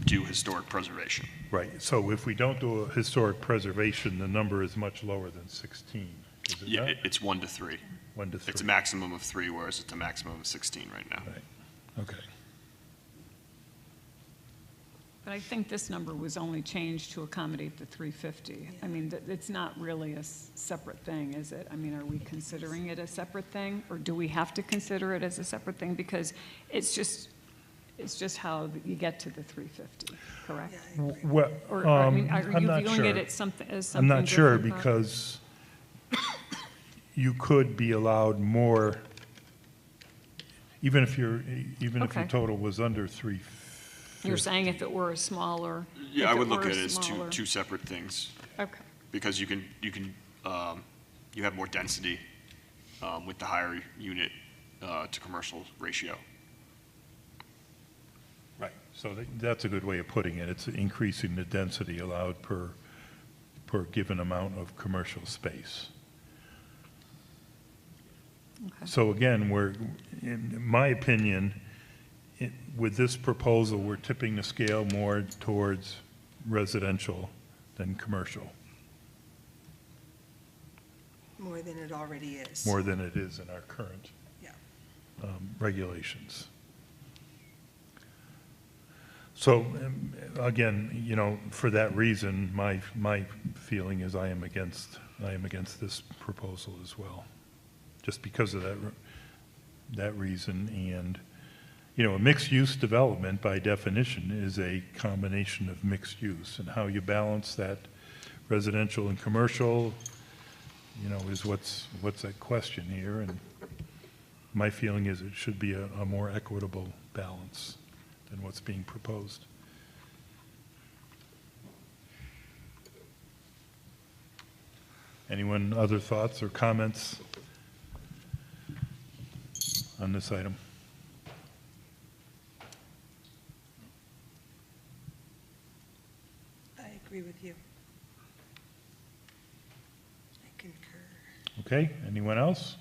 Speaker 3: do historic preservation.
Speaker 1: Right, so if we don't do a historic preservation, the number is much lower than 16, is it
Speaker 3: Yeah,
Speaker 1: not?
Speaker 3: it's 1 to 3.
Speaker 1: 1 to 3.
Speaker 3: It's a maximum of 3, whereas it's a maximum of 16 right now.
Speaker 1: Right, okay.
Speaker 6: But I think this number was only changed to accommodate the 350. I mean, it's not really a separate thing, is it? I mean, are we considering it a separate thing? Or do we have to consider it as a separate thing? Because it's just how you get to the 350, correct?
Speaker 5: Yeah, I agree.
Speaker 1: Well,
Speaker 6: Or, I mean, are
Speaker 1: I'm
Speaker 6: you
Speaker 1: not
Speaker 6: viewing it
Speaker 1: sure.
Speaker 6: as something
Speaker 1: I'm not sure
Speaker 6: different, Bob?
Speaker 1: because you could be allowed more, even if your
Speaker 6: Okay.
Speaker 1: total was under 350.
Speaker 6: You're saying if it were a smaller.
Speaker 3: Yeah,
Speaker 6: if
Speaker 3: I
Speaker 6: it
Speaker 3: would look
Speaker 6: were
Speaker 3: at
Speaker 6: a
Speaker 3: it as
Speaker 6: smaller-
Speaker 3: two separate things,
Speaker 6: Okay,
Speaker 3: because you have more density with the higher unit to commercial ratio.
Speaker 1: Right, so that's a good way of putting it. It's increasing the density allowed per given amount of commercial space.
Speaker 6: okay.
Speaker 1: So again, in my opinion, with this proposal, we're tipping the scale more towards residential than commercial,
Speaker 5: More than it already is.
Speaker 1: more than it is in our current
Speaker 5: Yeah.
Speaker 1: regulations. So, again, for that reason, my feeling is I am against this proposal as well, just because of that reason. And, a mixed-use development, by definition, is a combination of mixed use, and how you balance that residential and commercial, is what's at question here. And my feeling is it should be a more equitable balance than what's being proposed. Anyone, other thoughts or comments on this item?
Speaker 5: I agree with you. I concur.
Speaker 1: Okay, anyone else?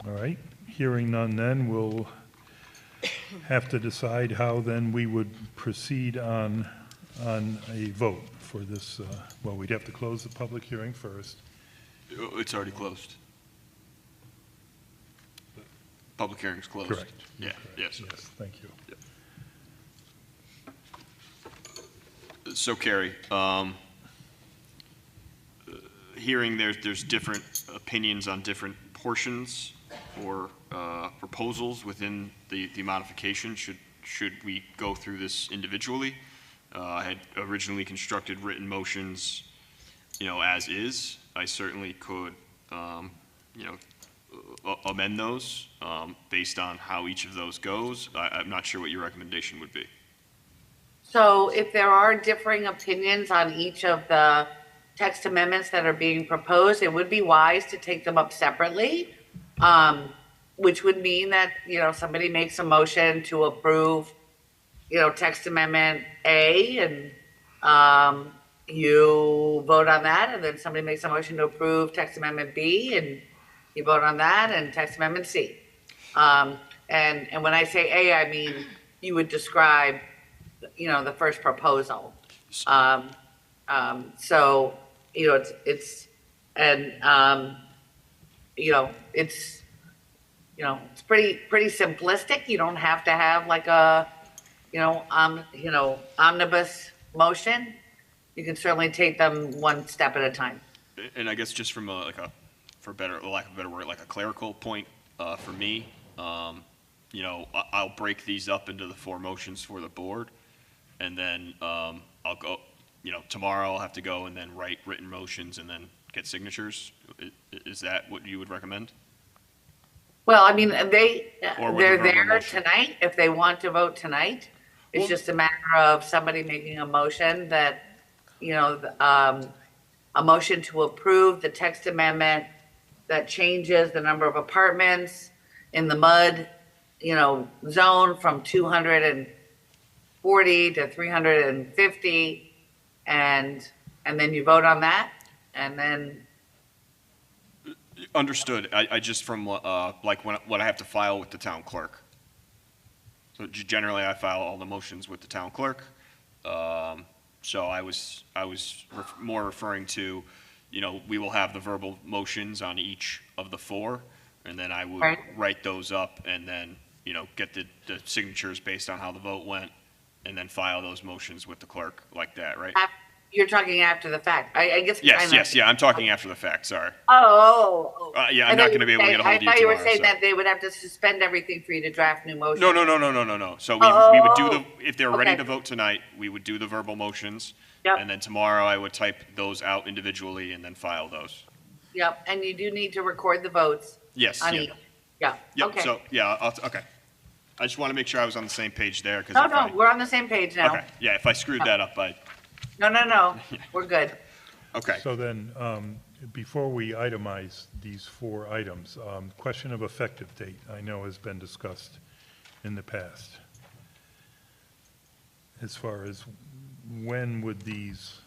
Speaker 1: All right, hearing none then, we'll have to decide how then we would proceed on a vote for this, well, we'd have to close the public hearing first.
Speaker 3: It's already closed. Public hearing's closed.
Speaker 1: Correct.
Speaker 3: Yeah,
Speaker 1: Correct.
Speaker 3: yes.
Speaker 1: Yes, thank you.
Speaker 3: So Carrie, hearing there's different opinions on different portions or proposals within the modification, should we go through this individually? I had originally constructed written motions, as is. I certainly could, amend those based on how each of those goes. I'm not sure what your recommendation would be.
Speaker 9: So if there are differing opinions on each of the text amendments that are being proposed, it would be wise to take them up separately, which would mean that, somebody makes a motion to approve, text amendment A, and you vote on that, and then somebody makes a motion to approve text amendment B, and you vote on that, and text amendment C. And when I say A, I mean you would describe the first proposal. So, it's pretty simplistic. You don't have to have like a, omnibus motion. You can certainly take them one step at a time.
Speaker 3: And I guess just from lack of a better word, like a clerical point, for me, I'll break these up into the 4 motions for the board. And then I'll go, tomorrow I'll have to go and then write written motions and then get signatures. Is that what you would recommend?
Speaker 9: Well, I mean, they're
Speaker 3: verbal
Speaker 9: there
Speaker 3: motion?
Speaker 9: tonight if they want to vote tonight. It's
Speaker 3: Well-
Speaker 9: just a matter of somebody making a motion that, a motion to approve the text amendment that changes the number of apartments in the MUD, zone from 240 to 350, and then you vote on that, and then,
Speaker 3: Understood. I just from what I have to file with the town clerk. So generally, I file all the motions with the town clerk. So I was more referring to, we will have the verbal motions on each of the 4, and then I would
Speaker 9: Right.
Speaker 3: write those up and then, get the signatures based on how the vote went, and then file those motions with the clerk like that, right?
Speaker 9: you're talking after the fact. I guess.
Speaker 3: Yes, I'm talking after the fact, sorry.
Speaker 9: Oh.
Speaker 3: Yeah,
Speaker 9: I
Speaker 3: I'm
Speaker 9: thought
Speaker 3: not
Speaker 9: you
Speaker 3: gonna be
Speaker 9: were
Speaker 3: able to get a hold of you
Speaker 9: I thought you were
Speaker 3: tomorrow,
Speaker 9: saying
Speaker 3: so.
Speaker 9: that they would have to suspend everything for you to draft new motions.
Speaker 3: No. So we would do
Speaker 9: Oh,
Speaker 3: if they're ready
Speaker 9: okay.
Speaker 3: to vote tonight, we would do the verbal motions.
Speaker 9: Yep.
Speaker 3: And then tomorrow I would type those out individually and then file those.
Speaker 9: Yep, and you do need to record the votes
Speaker 3: Yes,
Speaker 9: on
Speaker 3: yeah.
Speaker 9: each. Yeah,
Speaker 3: Yep,
Speaker 9: okay.
Speaker 3: so, yeah, okay. I just want to make sure I was on the same page there, because
Speaker 9: No, we're on the same page now.
Speaker 3: okay, yeah, if I screwed that up,
Speaker 9: No, we're good.
Speaker 3: okay.
Speaker 1: So then, before we itemize these 4 items, question of effective date, I know has been discussed in the past. As far as when would these,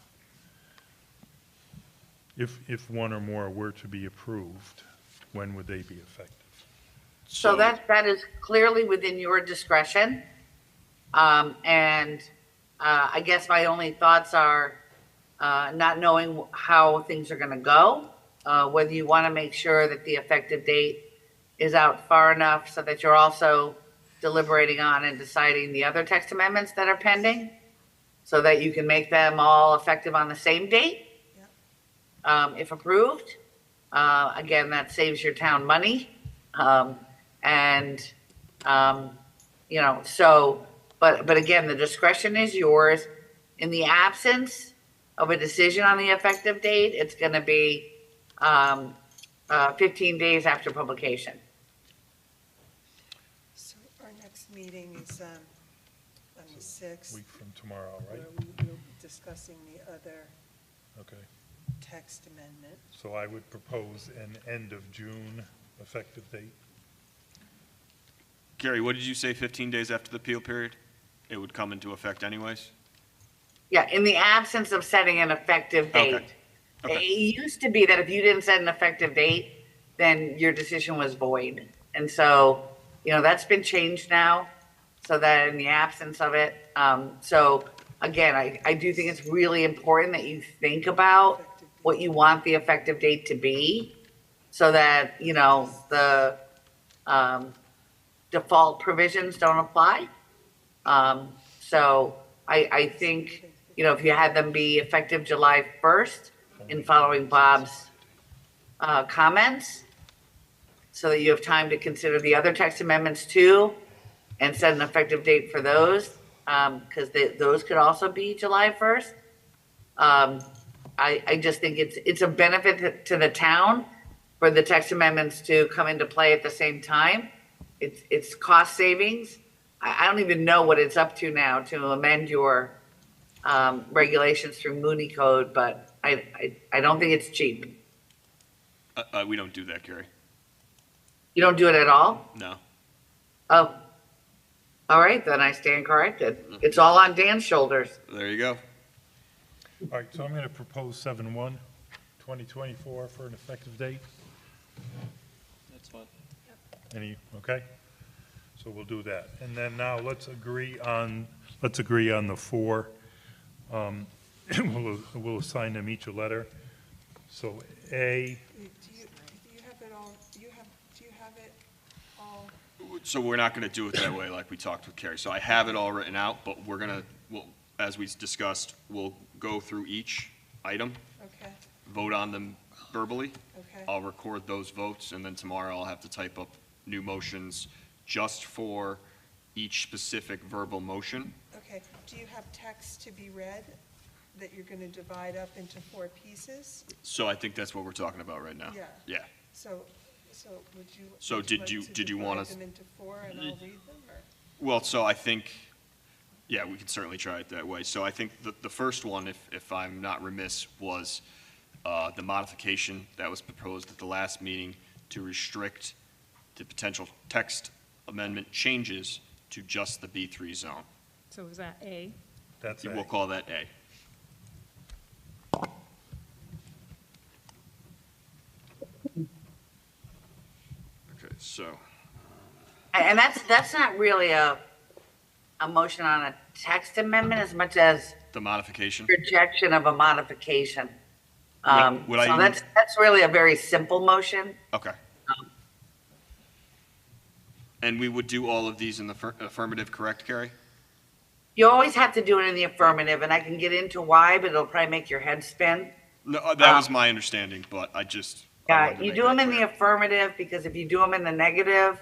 Speaker 1: if one or more were to be approved, when would they be effective?
Speaker 9: So that is clearly within your discretion. And I guess my only thoughts are not knowing how things are going to go, whether you want to make sure that the effective date is out far enough so that you're also deliberating on and deciding the other text amendments that are pending, so that you can make them all effective on the same date, if approved. Again, that saves your town money. But again, the discretion is yours. In the absence of a decision on the effective date, it's going to be 15 days after publication.
Speaker 5: So our next meeting is on the 6th,
Speaker 1: Week from tomorrow, right?
Speaker 5: where we will be discussing the other
Speaker 1: Okay.
Speaker 5: text amendment.
Speaker 1: So I would propose an end of June effective date.
Speaker 3: Gary, what did you say, 15 days after the appeal period? It would come into effect anyways?
Speaker 9: Yeah, in the absence of setting an effective
Speaker 3: Okay.
Speaker 9: date.
Speaker 3: Okay.
Speaker 9: It used to be that if you didn't set an effective date, then your decision was void. And so, that's been changed now, so that in the absence of it, so again, I do think it's really important that you think about what you want the effective date to be, so that, the, default provisions don't apply. So I think, if you had them be effective July 1st in following Bob's comments, so that you have time to consider the other text amendments too, and set an effective date for those, because those could also be July 1st. I just think it's a benefit to the town for the text amendments to come into play at the same time. It's cost savings. I don't even know what it's up to now to amend your regulations through Mooney Code, but I don't think it's cheap.
Speaker 3: We don't do that, Gary.
Speaker 9: You don't do it at all?
Speaker 3: No.
Speaker 9: Oh, all right, then I stand corrected. It's all on Dan's shoulders.
Speaker 3: There you go.
Speaker 1: All right, so I'm going to propose 7/1/2024 for an effective date.
Speaker 4: That's fine.
Speaker 1: Okay? So we'll do that. And then now let's agree on the four. We'll assign them each a letter. So A,
Speaker 5: Do you have it all, do you have it all?
Speaker 3: So we're not going to do it that way like we talked with Carrie. So I have it all written out, but as we discussed, we'll go through each item,
Speaker 5: Okay,
Speaker 3: vote on them verbally.
Speaker 5: okay.
Speaker 3: I'll record those votes, and then tomorrow I'll have to type up new motions just for each specific verbal motion.
Speaker 5: Okay, do you have text to be read that you're going to divide up into 4 pieces?
Speaker 3: So I think that's what we're talking about right now.
Speaker 5: Yeah.
Speaker 3: Yeah.
Speaker 5: So would you?
Speaker 3: So
Speaker 5: would
Speaker 3: did
Speaker 5: like
Speaker 3: you-
Speaker 5: to
Speaker 3: did you
Speaker 5: divide
Speaker 3: want us-
Speaker 5: them into 4 and I'll read them, or?
Speaker 3: Well, so I think, yeah, we can certainly try it that way. So I think the first one, if I'm not remiss, was the modification that was proposed at the last meeting to restrict the potential text amendment changes to just the B3 zone.
Speaker 6: So is that A?
Speaker 1: that's A.
Speaker 3: We'll call that A. Okay, so,
Speaker 9: And that's not really a motion on a text amendment as much as
Speaker 3: the modification?
Speaker 9: rejection of a modification.
Speaker 3: Would I
Speaker 9: So
Speaker 3: even-
Speaker 9: that's really a very simple motion.
Speaker 3: Okay. And we would do all of these in the affirmative, correct, Carrie?
Speaker 9: You always have to do it in the affirmative, and I can get into why, but it'll probably make your head spin.
Speaker 3: No, that was my understanding, but I just. I
Speaker 9: Yeah,
Speaker 3: wanted to
Speaker 9: you
Speaker 3: make
Speaker 9: do
Speaker 3: that
Speaker 9: them in the
Speaker 3: clear.
Speaker 9: affirmative, because if you do them in the negative,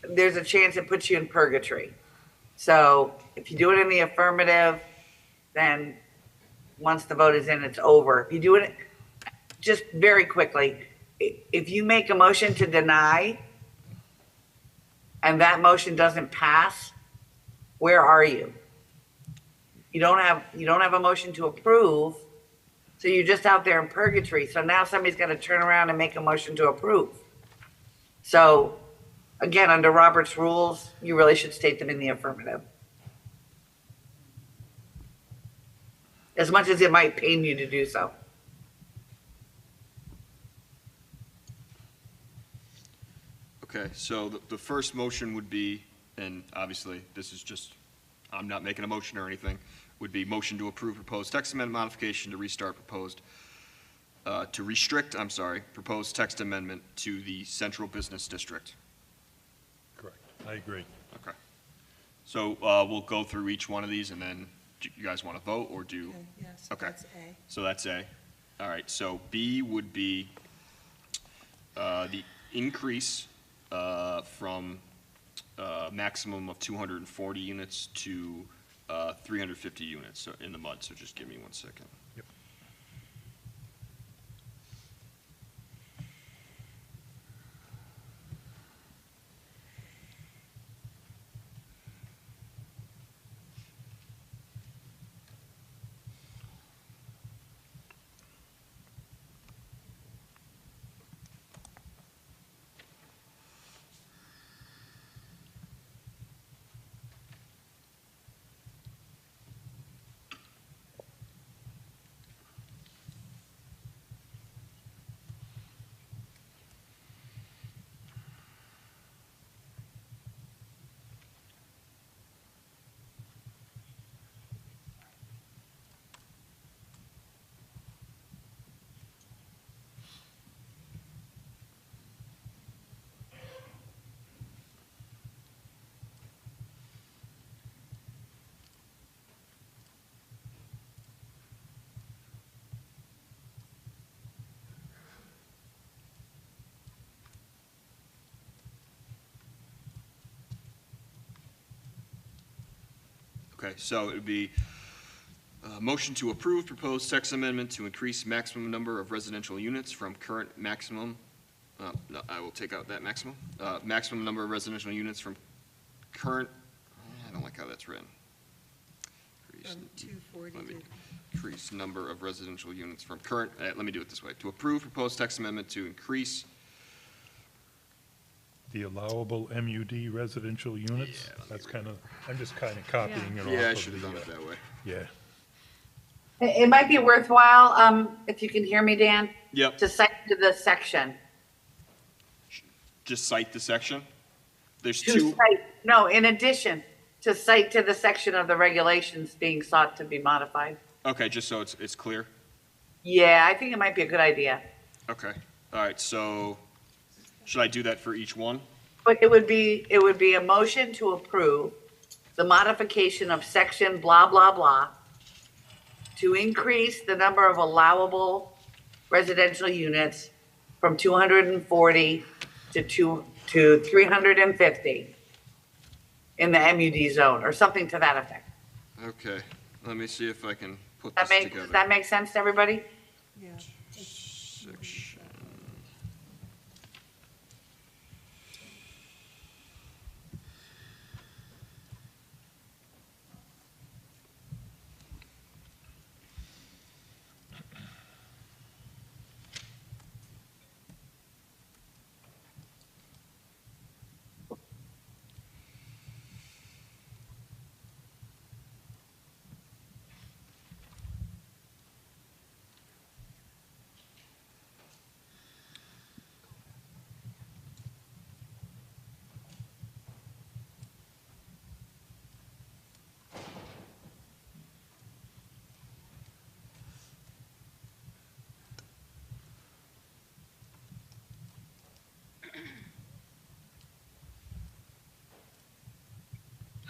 Speaker 9: there's a chance it puts you in purgatory. So if you do it in the affirmative, then once the vote is in, it's over. If you do it, just very quickly, if you make a motion to deny and that motion doesn't pass, where are you? You don't have a motion to approve, so you're just out there in purgatory. So now somebody's got to turn around and make a motion to approve. So again, under Robert's rules, you really should state them in the affirmative. As much as it might pain you to do so.
Speaker 3: Okay, so the first motion would be, and obviously, this is just, I'm not making a motion or anything, would be motion to approve proposed text amendment modification to restrict, proposed text amendment to the central business district.
Speaker 1: Correct. I agree.
Speaker 3: Okay. So we'll go through each one of these, and then do you guys want to vote, or do?
Speaker 5: Okay, yes,
Speaker 3: Okay.
Speaker 5: that's A.
Speaker 3: So that's A. All right, so B would be the increase from maximum of 240 units to 350 units so in the MUD. So just give me 1 second.
Speaker 1: Yep.
Speaker 3: Okay, so it would be motion to approve proposed text amendment to increase maximum number of residential units from current maximum, no, I will take out that maximum. Maximum number of residential units from current, I don't like how that's written. Increase-
Speaker 5: From 240
Speaker 3: let me-
Speaker 5: to,
Speaker 3: Increase number of residential units from current, let me do it this way. To approve proposed text amendment to increase,
Speaker 1: The allowable MUD residential units,
Speaker 3: Yeah,
Speaker 1: that's kind of, I'm just kind of copying it off of the.
Speaker 3: yeah, I should have done it that way.
Speaker 1: Yeah,
Speaker 9: It might be worthwhile, if you can hear me, Dan,
Speaker 3: Yep,
Speaker 9: to cite to the section.
Speaker 3: just cite the section. There's
Speaker 9: To
Speaker 3: two,
Speaker 9: cite, no, in addition, to cite to the section of the regulations being sought to be modified.
Speaker 3: okay, just so it's clear.
Speaker 9: Yeah, I think it might be a good idea.
Speaker 3: Okay, all right, so should I do that for each one?
Speaker 9: But it would be a motion to approve the modification of section blah, blah, blah to increase the number of allowable residential units from 240 to 350 in the MUD zone, or something to that effect.
Speaker 3: Okay, let me see if I can put
Speaker 9: Does
Speaker 3: this together.
Speaker 9: that make sense to everybody?
Speaker 5: yeah.
Speaker 3: Section.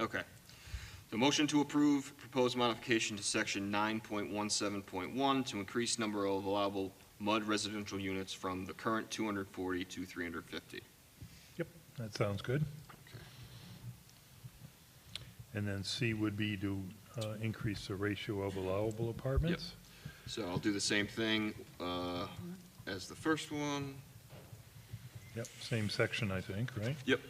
Speaker 3: Okay. The motion to approve proposed modification to section 9.17.1 to increase number of allowable MUD residential units from the current 240 to 350.
Speaker 1: yep, that sounds good. And then C would be to increase the ratio of allowable apartments.
Speaker 3: So I'll do the same thing as the first one.
Speaker 1: Yep, same section, I think, right?
Speaker 3: Yep.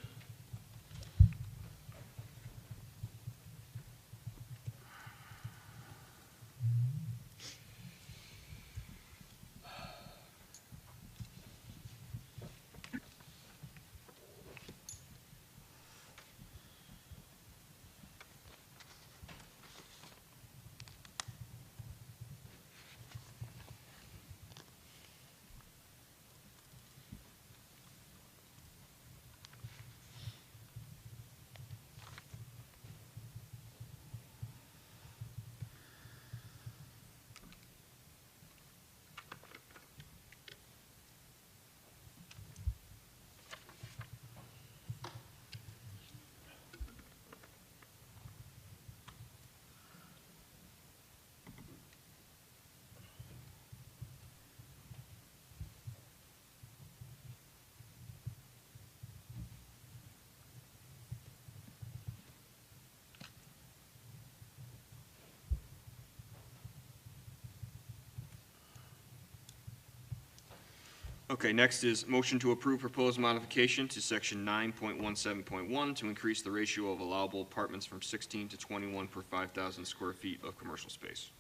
Speaker 3: Okay, next is motion to approve proposed modification to section 9.17.1 to increase the ratio of allowable apartments from 16 to 21 per 5,000 square feet of commercial space.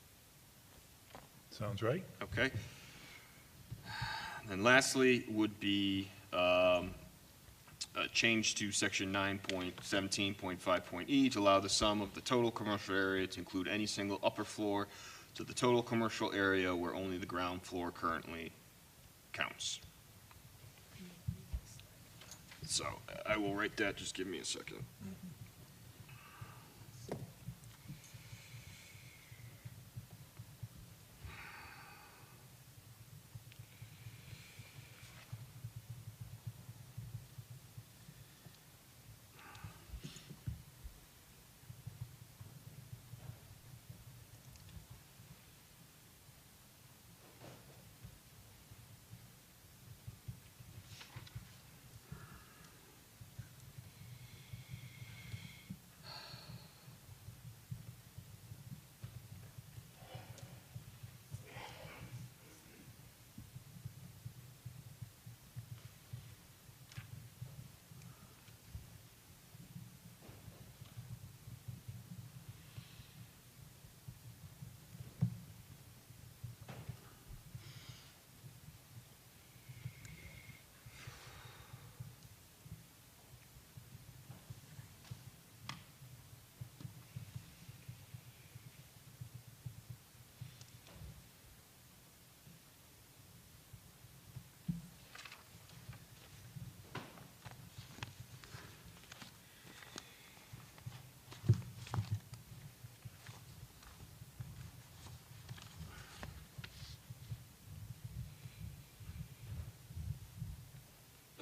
Speaker 1: Sounds right?
Speaker 3: Okay. And lastly would be a change to section 9.17.5.e to allow the sum of the total commercial area to include any single upper floor to the total commercial area where only the ground floor currently counts. So I will write that, just give me a second.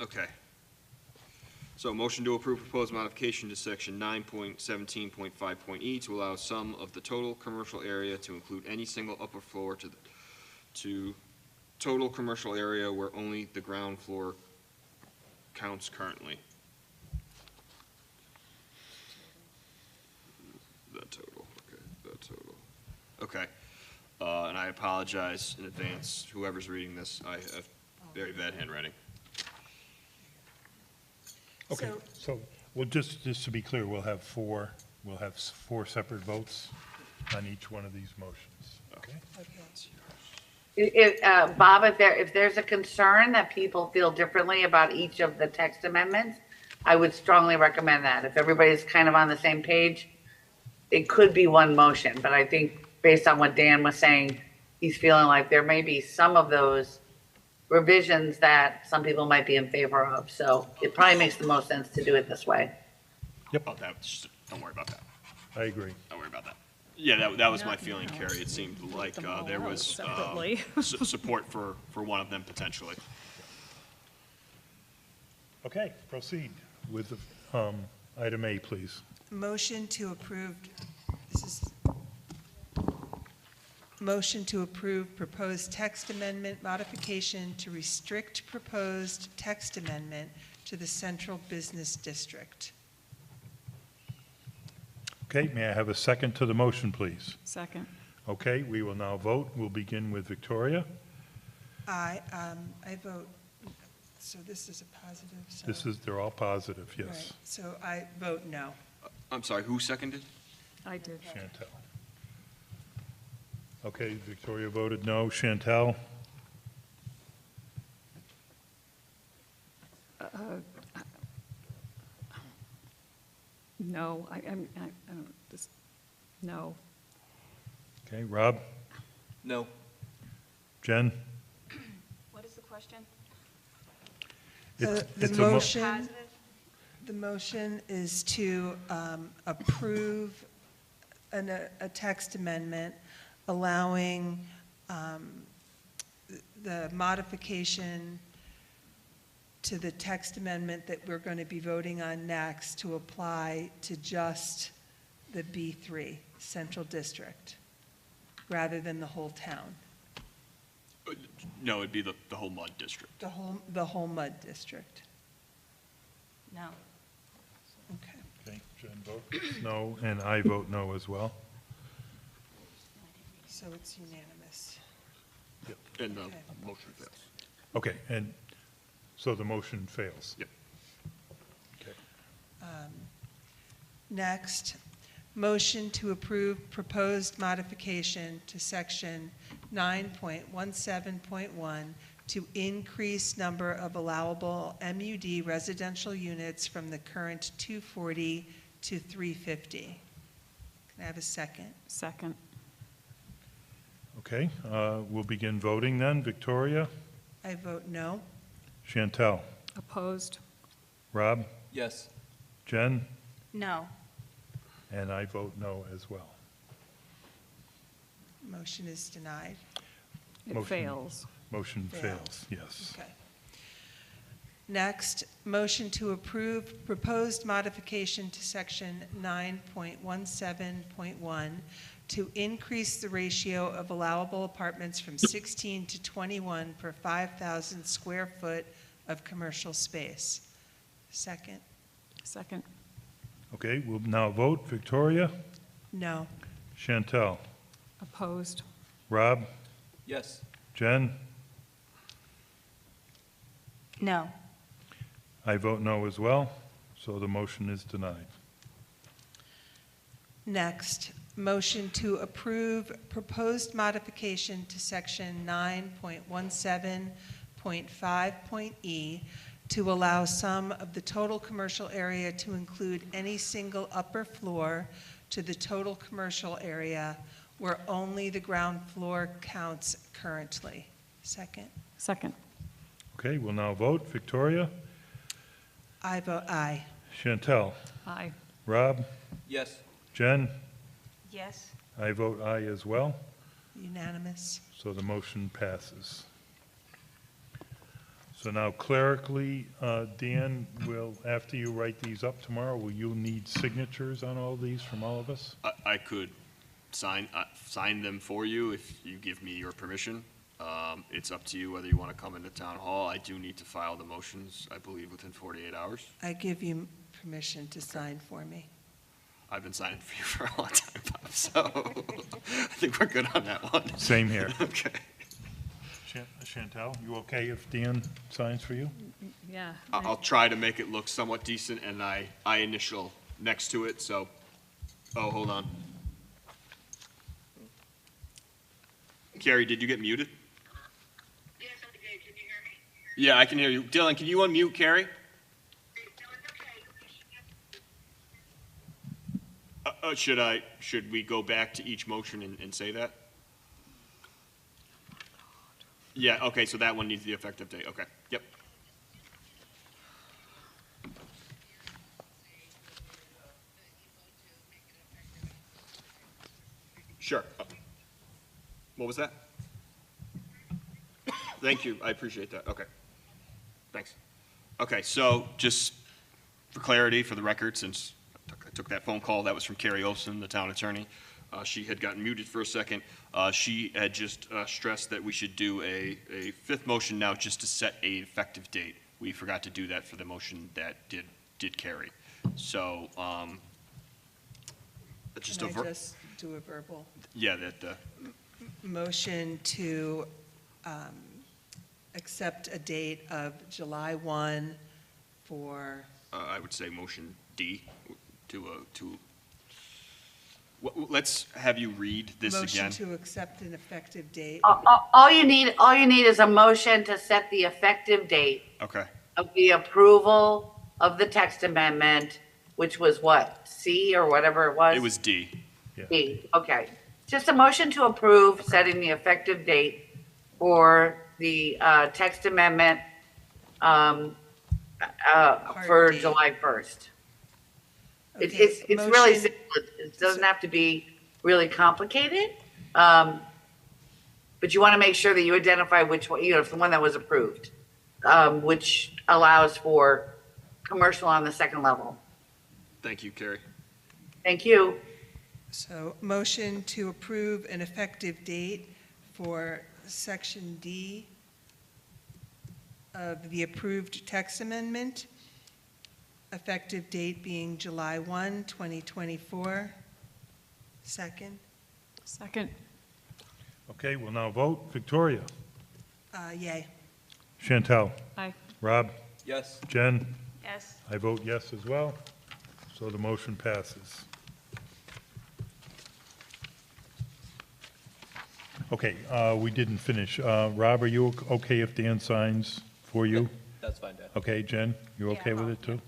Speaker 3: Okay. So motion to approve proposed modification to section 9.17.5.e to allow some of the total commercial area to include any single upper floor to total commercial area where only the ground floor counts currently. The total, okay, the total. Okay. And I apologize in advance, whoever's reading this, I have very bad handwriting.
Speaker 1: Okay,
Speaker 5: So-
Speaker 1: so, well, just to be clear, we'll have four separate votes on each one of these motions, okay?
Speaker 9: Bob, if there's a concern that people feel differently about each of the text amendments, I would strongly recommend that. If everybody's kind of on the same page, it could be one motion, but I think based on what Dan was saying, he's feeling like there may be some of those revisions that some people might be in favor of. So it probably makes the most sense to do it this way.
Speaker 1: Yep,
Speaker 3: Oh, don't worry about that.
Speaker 1: I agree.
Speaker 3: Don't worry about that. Yeah, that was my feeling, Carrie. It seemed like
Speaker 6: them all
Speaker 3: there
Speaker 6: out
Speaker 3: was
Speaker 6: separately.
Speaker 3: support for one of them potentially.
Speaker 1: Okay, proceed with item A, please.
Speaker 5: Motion to approve, this is, motion to approve proposed text amendment modification to restrict proposed text amendment to the central business district.
Speaker 1: Okay, may I have a second to the motion, please?
Speaker 6: Second.
Speaker 1: Okay, we will now vote. We'll begin with Victoria.
Speaker 5: I vote, so this is a positive, so.
Speaker 1: They're all positive, yes.
Speaker 5: Right, so I vote no.
Speaker 3: I'm sorry, who seconded?
Speaker 6: I did.
Speaker 1: Chantel. Okay, Victoria voted no. Chantel?
Speaker 6: No, I don't, just, no.
Speaker 1: Okay, Rob?
Speaker 4: No.
Speaker 1: Jen?
Speaker 2: What is the question?
Speaker 1: It's-
Speaker 5: The
Speaker 1: it's a mo-
Speaker 5: motion,
Speaker 2: Positive?
Speaker 5: the motion is to approve a text amendment allowing the modification to the text amendment that we're going to be voting on next to apply to just the B3 Central District, rather than the whole town,
Speaker 3: No, it'd be the whole MUD district.
Speaker 5: the whole MUD district.
Speaker 2: No.
Speaker 5: Okay.
Speaker 1: Okay, Jen votes no, and I vote no as well.
Speaker 5: So it's unanimous.
Speaker 3: And the
Speaker 5: Okay.
Speaker 3: motion fails.
Speaker 1: Okay, and so the motion fails?
Speaker 3: Yep.
Speaker 1: Okay.
Speaker 5: Next, motion to approve proposed modification to section 9.17.1 to increase number of allowable MUD residential units from the current 240 to 350. Can I have a second?
Speaker 6: Second.
Speaker 1: Okay, we'll begin voting then. Victoria?
Speaker 5: I vote no.
Speaker 1: Chantel?
Speaker 6: Opposed?
Speaker 1: Rob?
Speaker 4: Yes.
Speaker 1: Jen?
Speaker 2: No.
Speaker 1: And I vote no as well.
Speaker 5: Motion is denied.
Speaker 6: It
Speaker 1: Motion-
Speaker 6: fails.
Speaker 1: Motion
Speaker 5: Fails.
Speaker 1: fails, yes.
Speaker 5: Okay. Next, motion to approve proposed modification to section 9.17.1 to increase the ratio of allowable apartments from 16 to 21 per 5,000 square foot of commercial space. Second?
Speaker 6: Second.
Speaker 1: Okay, we'll now vote. Victoria?
Speaker 5: No.
Speaker 1: Chantel?
Speaker 6: Opposed?
Speaker 1: Rob?
Speaker 4: Yes.
Speaker 1: Jen?
Speaker 2: No.
Speaker 1: I vote no as well, so the motion is denied.
Speaker 5: Next, motion to approve proposed modification to section 9.17.5.e to allow some of the total commercial area to include any single upper floor to the total commercial area where only the ground floor counts currently. Second?
Speaker 6: Second.
Speaker 1: Okay, we'll now vote. Victoria?
Speaker 5: I vote aye.
Speaker 1: Chantel?
Speaker 6: Aye.
Speaker 1: Rob?
Speaker 4: Yes.
Speaker 1: Jen?
Speaker 2: Yes.
Speaker 1: I vote aye as well,
Speaker 5: Unanimous.
Speaker 1: so the motion passes. So now clerically, Dan, after you write these up tomorrow, will you need signatures on all these from all of us?
Speaker 3: I could sign them for you if you give me your permission. It's up to you whether you want to come into town hall. I do need to file the motions, I believe, within 48 hours.
Speaker 5: I give you permission to sign for me.
Speaker 3: I've been signing for you for a long time, Bob, so I think we're good on that one.
Speaker 1: Same here.
Speaker 3: Okay.
Speaker 1: Chantel, you okay if Dan signs for you?
Speaker 6: Yeah.
Speaker 3: I'll try to make it look somewhat decent, and I initial next to it, so, oh, hold on. Carrie, did you get muted?
Speaker 10: Yes, I did. Can you hear me?
Speaker 3: Yeah, I can hear you. Dylan, can you unmute Carrie?
Speaker 10: No, it's okay.
Speaker 3: Should we go back to each motion and say that? Yeah, okay, so that one needs the effective date, okay, yep. Sure. What was that? Thank you, I appreciate that, okay. Thanks. Okay, so just for clarity, for the record, since I took that phone call, that was from Carrie Olson, the town attorney. She had gotten muted for a second. She had just stressed that we should do a fifth motion now just to set a effective date. We forgot to do that for the motion that did carry. So, just
Speaker 5: Can
Speaker 3: a
Speaker 5: I just do a verbal
Speaker 3: yeah, that,
Speaker 5: motion to accept a date of July 1 for,
Speaker 3: I would say motion D let's have you read this
Speaker 5: motion
Speaker 3: again.
Speaker 5: to accept an effective date.
Speaker 9: All you need is a motion to set the effective date
Speaker 3: Okay,
Speaker 9: of the approval of the text amendment, which was what, C or whatever it was?
Speaker 3: it was D.
Speaker 9: D, okay. Just a motion to approve setting the effective date for the text amendment for
Speaker 5: D.
Speaker 9: July 1st.
Speaker 5: Okay,
Speaker 9: It's really
Speaker 5: motion-
Speaker 9: simple. It doesn't have to be really complicated. But you want to make sure that you identify which one, it's the one that was approved, which allows for commercial on the second level.
Speaker 3: Thank you, Carrie.
Speaker 9: Thank you.
Speaker 5: So motion to approve an effective date for section D of the approved text amendment, effective date being July 1, 2024. Second?
Speaker 6: Second.
Speaker 1: Okay, we'll now vote. Victoria?
Speaker 5: Yay.
Speaker 1: Chantel?
Speaker 6: Aye.
Speaker 1: Rob?
Speaker 8: Yes.
Speaker 1: Jen?
Speaker 2: Yes.
Speaker 1: I vote yes as well, so the motion passes. Okay, we didn't finish. Rob, are you okay if Dan signs for you?
Speaker 8: That's fine, Dan.
Speaker 1: Okay, Jen, you
Speaker 2: Yeah,
Speaker 1: okay with
Speaker 2: I'm
Speaker 1: it too?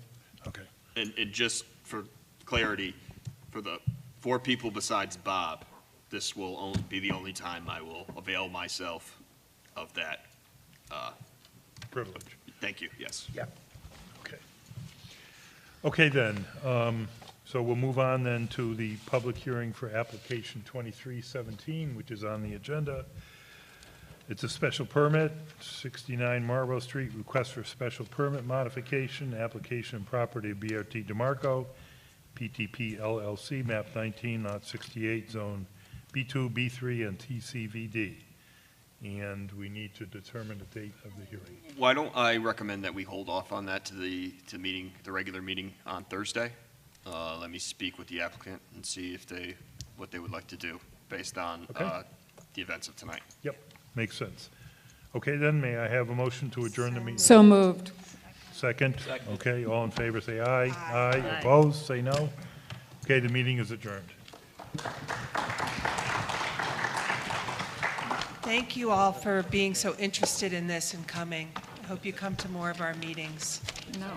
Speaker 1: Okay.
Speaker 3: And just for clarity, for the 4 people besides Bob, this will be the only time I will avail myself of that.
Speaker 1: Privilege.
Speaker 3: Thank you, yes.
Speaker 9: Yeah.
Speaker 1: Okay. Okay, then, so we'll move on then to the public hearing for application 2317, which is on the agenda. It's a special permit, 69 Marlborough Street, request for special permit modification, application and property of BRT DeMarco, PTP LLC, map 19, lot 68, zone B2, B3, and TCVD. And we need to determine the date of the hearing.
Speaker 3: Why don't I recommend that we hold off on that to the regular meeting on Thursday? Let me speak with the applicant and see what they would like to do based on
Speaker 1: Okay.
Speaker 3: the events of tonight.
Speaker 1: Yep, makes sense. Okay, then, may I have a motion to adjourn the meeting?
Speaker 6: So moved.
Speaker 1: Second?
Speaker 8: Second.
Speaker 1: Okay, all in favor, say aye.
Speaker 5: Aye.
Speaker 6: Aye.
Speaker 1: Opposed, say no. Okay, the meeting is adjourned.
Speaker 5: Thank you all for being so interested in this and coming. I hope you come to more of our meetings.
Speaker 6: No.